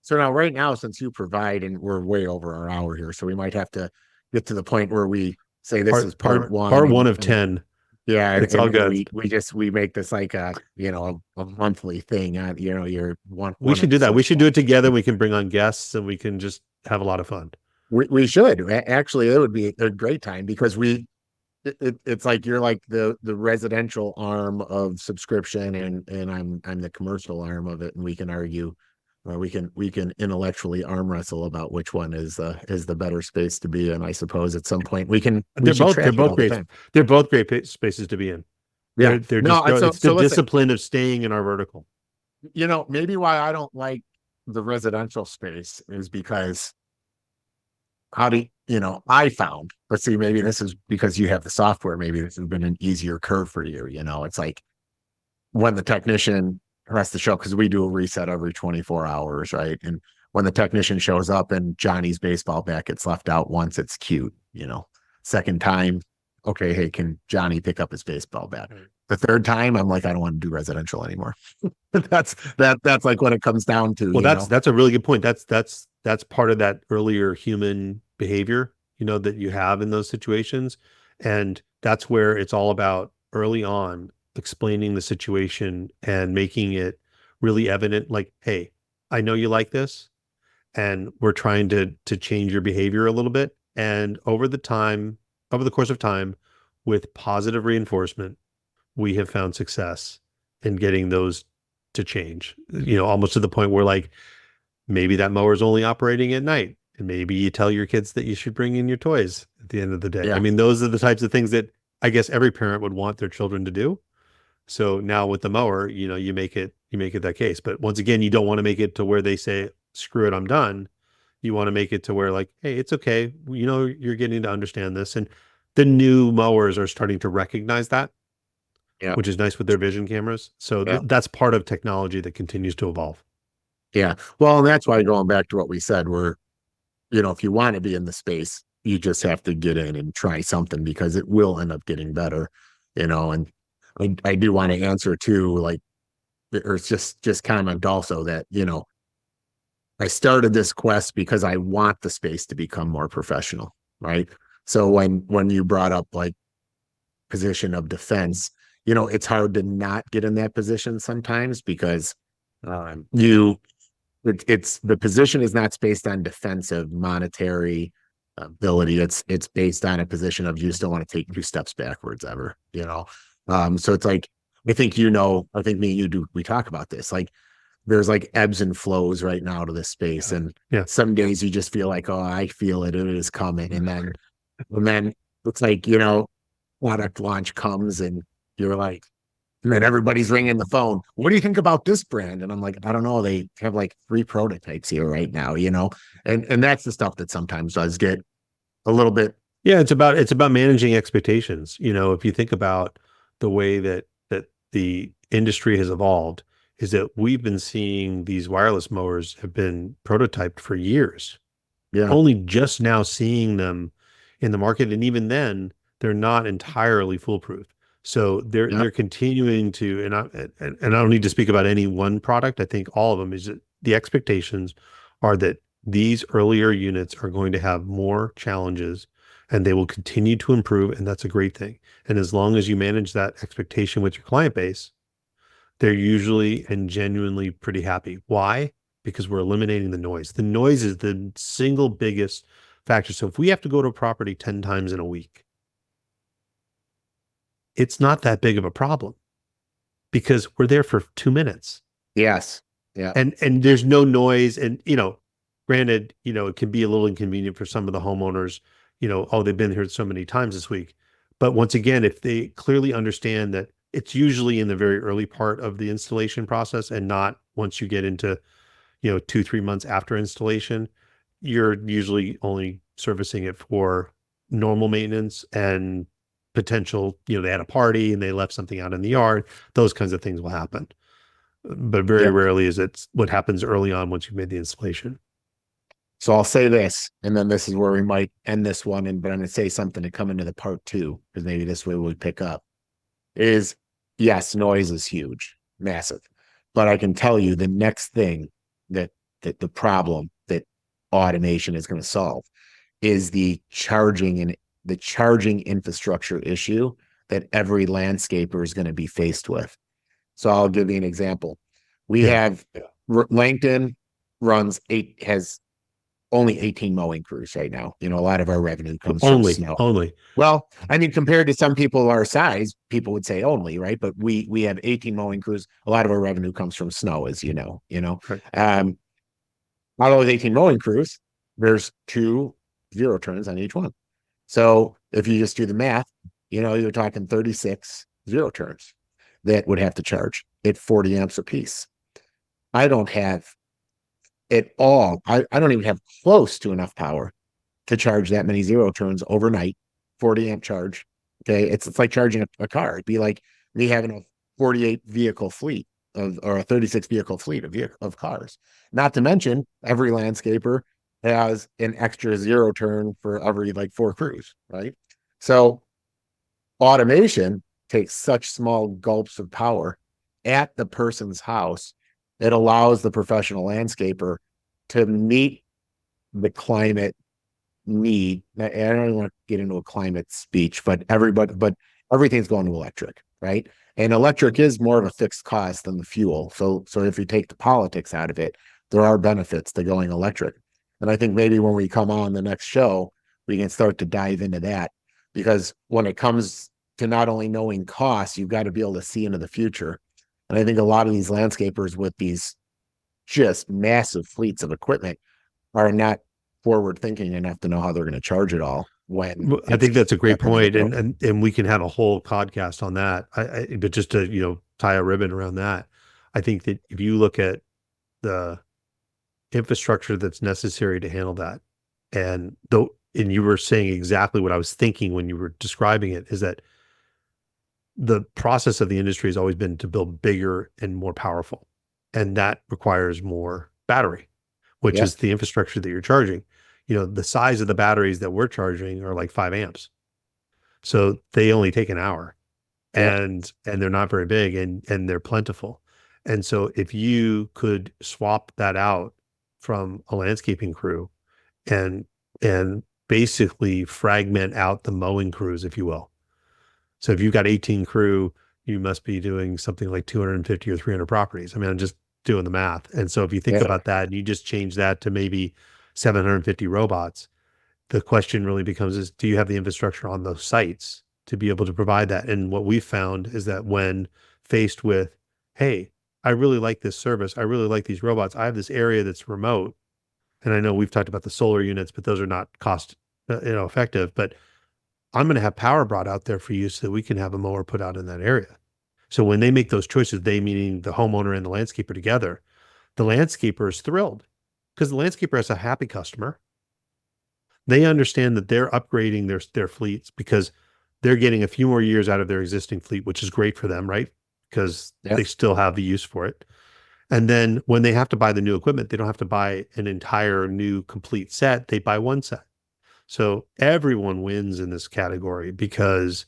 So now, right now, since you provide, and we're way over our hour here, so we might have to get to the point where we say this is part one. Part one of 10. Yeah, it's all good. We make this like a monthly thing. Your one. We should do that. We should do it together. We can bring on guests and we can just have a lot of fun. We should actually. It would be a great time because it's like you're like the residential arm of subscription, and I'm the commercial arm of it, and we can argue, or we can intellectually arm wrestle about which one is the better space to be in. I suppose at some point we They're should both they're track it both all the great. time. They're both great spaces to be in. Yeah. They're No, just so it's the so listen, discipline of staying in our vertical. maybe why I don't like the residential space is because how do I found, let's see, maybe this is because you have the software, maybe this has been an easier curve for you. It's like when the technician has to show, because we do a reset every 24 hours, right? And when the technician shows up and Johnny's baseball bat gets left out once, it's cute. Second time, okay, hey, can Johnny pick up his baseball bat? Right. The third time, I'm like, I don't want to do residential anymore. That's like what it comes down to. Well, that's a really good point. That's part of that earlier human behavior, that you have in those situations. And that's where it's all about early on explaining the situation and making it really evident, like, hey, I know you like this, and we're trying to change your behavior a little bit. And over the course of time, with positive reinforcement, we have found success in getting those to change, almost to the point where, like, maybe that mower's only operating at night. And maybe you tell your kids that you should bring in your toys at the end of the day. I Yeah. mean, those are the types of things that I guess every parent would want their children to do. So now with the mower, you make it that case. But once again, you don't want to make it to where they say, screw it, I'm done. You want to make it to where, like, hey, it's okay. You're getting to understand this. And the new mowers are starting to recognize that, Yeah. which is nice with their vision cameras. So Yeah. that's part of technology that continues to evolve. Yeah. Well, and that's why, going back to what we said, if you want to be in the space, you just have to get in and try something, because it will end up getting better, and I do want to answer too, like, or it's just comment also that, I started this quest because I want the space to become more professional, right? So when you brought up, like, position of defense, it's hard to not get in that position sometimes, because you it's the position is not based on defensive monetary ability. It's based on a position of, you just don't want to take 2 steps backwards ever. So it's like, I think me and you do, we talk about this, like, there's like ebbs and flows right now to this space. And Yeah. some days you just feel like, oh, I feel it is coming. And then it's like, product launch comes, and you're like, and then everybody's ringing the phone. What do you think about this brand? And I'm like, I don't know. They have like 3 prototypes here right now. And that's the stuff that sometimes does get a little bit. Yeah, it's about managing expectations. If you think about the way that the industry has evolved, is that we've been seeing these wireless mowers have been prototyped for years. Yeah. Only just now seeing them in the market, and even then, they're not entirely foolproof. So they're Yeah. they're continuing to, and I don't need to speak about any one product. I think all of them is that the expectations are that these earlier units are going to have more challenges, and they will continue to improve, and that's a great thing. And as long as you manage that expectation with your client base, they're usually and genuinely pretty happy. Why? Because we're eliminating the noise. The noise is the single biggest factor. So if we have to go to a property 10 times in a week, it's not that big of a problem, because we're there for 2 minutes. Yes. Yeah. And there's no noise. And, granted, it can be a little inconvenient for some of the homeowners, oh, they've been here so many times this week. But once again, if they clearly understand that it's usually in the very early part of the installation process, and not once you get into, 2-3 months after installation, you're usually only servicing it for normal maintenance and potential, they had a party and they left something out in the yard. Those kinds of things will happen. But very Yeah. rarely is it what happens early on once you've made the installation. So I'll say this, and then this is where we might end this one. But I'm going to say something to come into the part 2, because maybe this way we'll pick up, is, yes, noise is huge, massive. But I can tell you the next thing that the problem that automation is going to solve is the charging infrastructure issue that every landscaper is going to be faced with. So I'll give you an example. We Yeah. have Langton has only 18 mowing crews right now. A lot of our revenue comes from snow. Only. Well, I mean, compared to some people our size, people would say only, right? But we have 18 mowing crews. A lot of our revenue comes from snow, as you know. Right. Out of those 18 mowing crews, there's 2 zero turns on each one. So if you just do the math, you're talking 36 zero turns that would have to charge at 40 amps a piece. I don't have at all. I don't even have close to enough power to charge that many zero turns overnight, 40 amp charge. Okay. It's like charging a car. It'd be like me having a 48 vehicle fleet or a 36 vehicle fleet of cars. Not to mention every landscaper has an extra zero turn for every like 4 crews, right? So automation takes such small gulps of power at the person's house. It allows the professional landscaper to meet the climate need. I don't want to get into a climate speech, but everything's going to electric, right? And electric is more of a fixed cost than the fuel. So if you take the politics out of it, there are benefits to going electric. And I think maybe when we come on the next show, we can start to dive into that, because when it comes to not only knowing costs, you've got to be able to see into the future. And I think a lot of these landscapers with these just massive fleets of equipment are not forward thinking enough to know how they're going to charge it all when I think that's a great point, broken. and we can have a whole podcast on that. But just to tie a ribbon around that, I think that if you look at the infrastructure that's necessary to handle that, and you were saying exactly what I was thinking when you were describing it, is that the process of the industry has always been to build bigger and more powerful, and that requires more battery, which Yeah. is the infrastructure that you're charging. The size of the batteries that we're charging are like 5 amps. So they only take an hour, Yeah. and they're not very big, and they're plentiful. And so if you could swap that out from a landscaping crew and basically fragment out the mowing crews, if you will. So if you've got 18 crew, you must be doing something like 250 or 300 properties. I mean, I'm just doing the math. And so if you think Yeah. about that and you just change that to maybe 750 robots, the question really becomes is, do you have the infrastructure on those sites to be able to provide that? And what we've found is that when faced with, hey, I really like this service, I really like these robots, I have this area that's remote, and I know we've talked about the solar units, but those are not cost effective, but I'm going to have power brought out there for you so that we can have a mower put out in that area. So when they make those choices, they meaning the homeowner and the landscaper together, the landscaper is thrilled because the landscaper has a happy customer. They understand that they're upgrading their fleets because they're getting a few more years out of their existing fleet, which is great for them, right? Because Yeah. they still have the use for it. And then when they have to buy the new equipment, they don't have to buy an entire new complete set. They buy one set. So everyone wins in this category because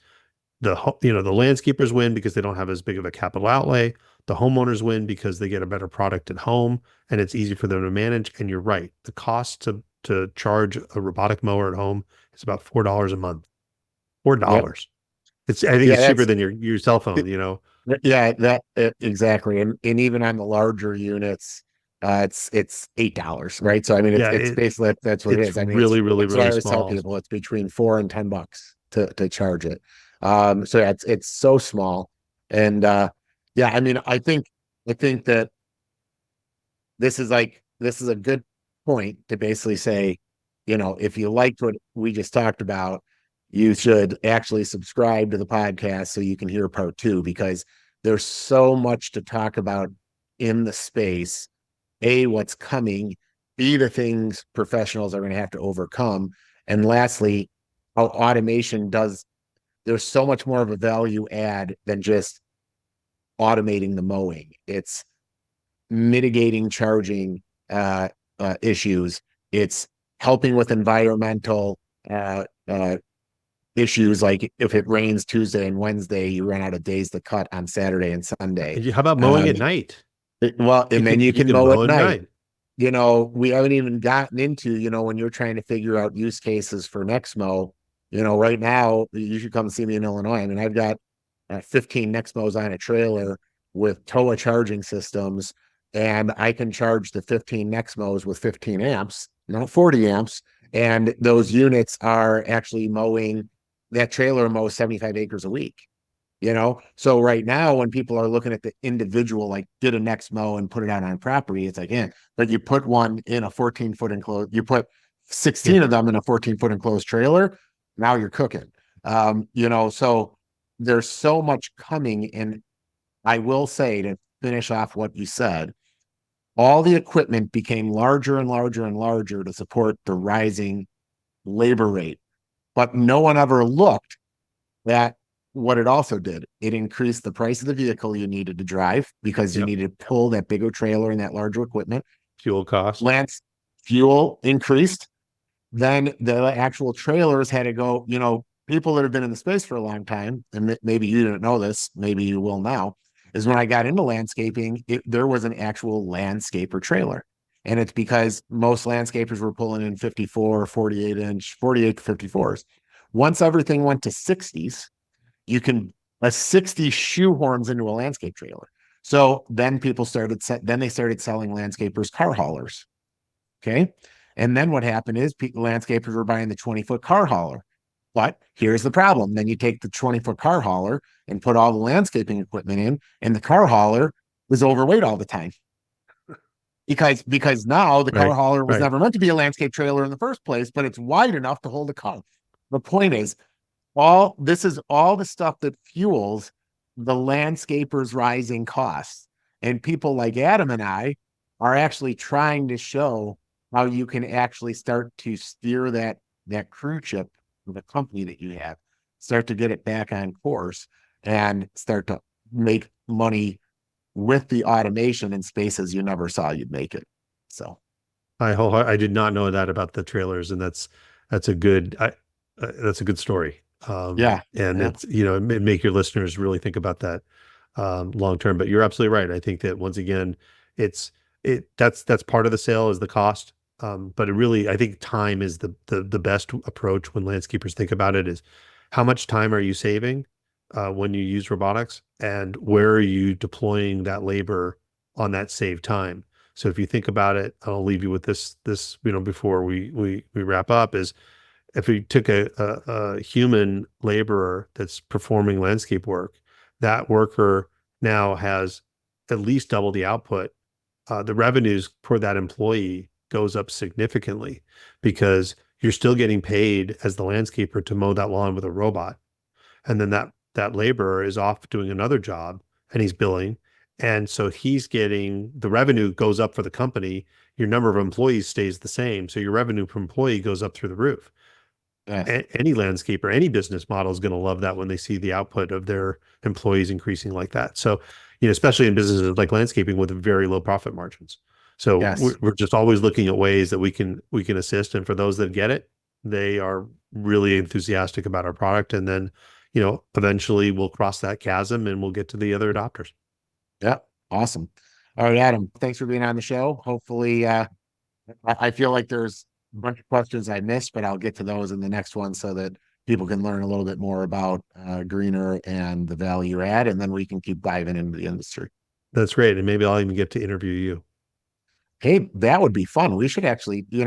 the landscapers win because they don't have as big of a capital outlay. The homeowners win because they get a better product at home and it's easy for them to manage. And you're right, the cost to charge a robotic mower at home is about $4 a month. Yep. $4. I think Yeah. it's cheaper That's than your cell phone. yeah. Exactly. And even on the larger units, it's $8, right? So I mean, Yeah, it's basically that's what it it's is. I mean, really, really, that's what I really always tell small. people. It's between $4 and $10 to charge it. So yeah, it's so small, and yeah, I mean, I think that this is a good point to basically say, if you liked what we just talked about, you should actually subscribe to the podcast so you can hear part 2, because there's so much to talk about in the space. A, what's coming, B, the things professionals are going to have to overcome, and lastly, how automation does. There's so much more of a value add than just automating the mowing. It's mitigating charging issues. It's helping with environmental uh, uh, issues, like if it rains Tuesday and Wednesday, you run out of days to cut on Saturday and Sunday. How about mowing Um, at night? and then you You can can mow at mow at night. night. We haven't even gotten into, when you're trying to figure out use cases for Nexmo, right now, you should come see me in Illinois. I mean, I've got 15 Nexmos on a trailer with TOA charging systems and I can charge the 15 Nexmos with 15 amps, not 40 amps. And those units are actually mowing, that trailer mows 75 acres a week. So right now when people are looking at the individual, like get a Nexmo and put it out on property, it's like, yeah, but you put one in a 14-foot enclosed, you put 16 Yeah. of them in a 14-foot enclosed trailer, now you're cooking. So there's so much coming. And I will say, to finish off what you said, all the equipment became larger and larger and larger to support the rising labor rate, but no one ever looked at what it also did. It increased the price of the vehicle you needed to drive because you Yep. needed to pull that bigger trailer and that larger equipment. Fuel cost. Lance, fuel increased. Then the actual trailers had to go, people that have been in the space for a long time, and maybe you didn't know this, maybe you will now, is when I got into landscaping, there was an actual landscaper trailer. And it's because most landscapers were pulling in 54, 48 to 54s. Once everything went to 60s, you can, a 60 shoehorns into a landscape trailer. So then then they started selling landscapers car haulers. Okay. And then what happened is landscapers were buying the 20-foot car hauler. But here's the problem. Then you take the 20-foot car hauler and put all the landscaping equipment in, and the car hauler was overweight all the time. Because now the car Right. hauler was Right. never meant to be a landscape trailer in the first place, but it's wide enough to hold a car. The point is, all this is all the stuff that fuels the landscapers' rising costs. And people like Adam and I are actually trying to show how you can actually start to steer that cruise ship, the company that you have, start to get it back on course and start to make money with the automation in spaces you never saw you'd make it. So I did not know that about the trailers, and that's a good that's a good story. yeah, And yeah, it's make your listeners really think about that long term. But you're absolutely right. I think that once again, that's part of the sale is the cost. But it really, I think time is the best approach when landscapers think about it, is how much time are you saving when you use robotics, and where are you deploying that labor on that saved time. So if you think about it, I'll leave you with this before we wrap up, is if we took a human laborer that's performing landscape work, that worker now has at least double the output. The revenues for that employee goes up significantly because you're still getting paid as the landscaper to mow that lawn with a robot. And then that laborer is off doing another job and he's billing. And so he's getting, the revenue goes up for the company. Your number of employees stays the same. So your revenue per employee goes up through the roof. yeah, Any landscaper, any business model is going to love that when they see the output of their employees increasing like that. So, especially in businesses like landscaping with very low profit margins. So yes. we're just always looking at ways that we can assist. And for those that get it, they are really enthusiastic about our product. And then, eventually we'll cross that chasm and we'll get to the other adopters. Yeah. Awesome. All right, Adam, thanks for being on the show. Hopefully, I feel like there's a bunch of questions I missed, but I'll get to those in the next one so that people can learn a little bit more about Greener and the value add, and then we can keep diving into the industry. That's great. And maybe I'll even get to interview you. Hey, that would be fun. We should actually, We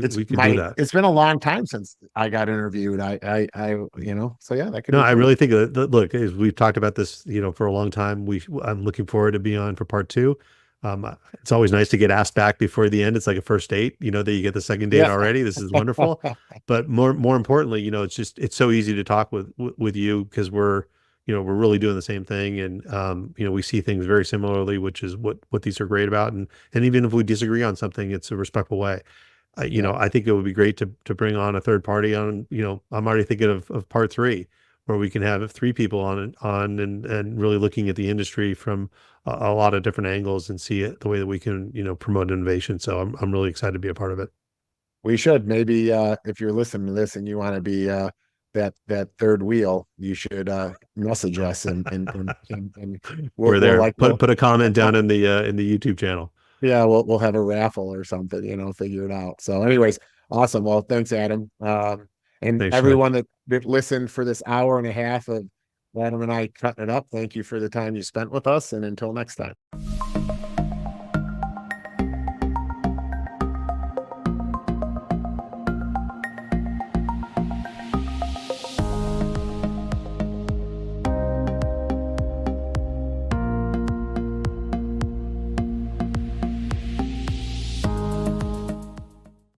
could do that. it's been a long time since I got interviewed. So yeah, that could No, be I cool. really think look, as we've talked about this, for a long time. I'm looking forward to being on for part two. It's always nice to get asked back before the end. It's like a first date, that you get the second date Yeah. already. This is wonderful. But more importantly, it's so easy to talk with you because we're really doing the same thing, and we see things very similarly, which is what these are great about. And even if we disagree on something, it's a respectful way. Yeah. I think it would be great to bring on a third party on. I'm already thinking of part three, where we can have three people and really looking at the industry from a lot of different angles and see it the way that we can, promote innovation. So I'm really excited to be a part of it. We should maybe if you're listening to this and you want to be that third wheel, you should message us and We're we'll there. like we'll Put a comment down in the YouTube channel. yeah, we'll have a raffle or something, figure it out. So anyways, awesome. Well, thanks, Adam. And Thanks, Sean. everyone that listened for this hour and a half of Adam and I cutting it up, thank you for the time you spent with us. And until next time.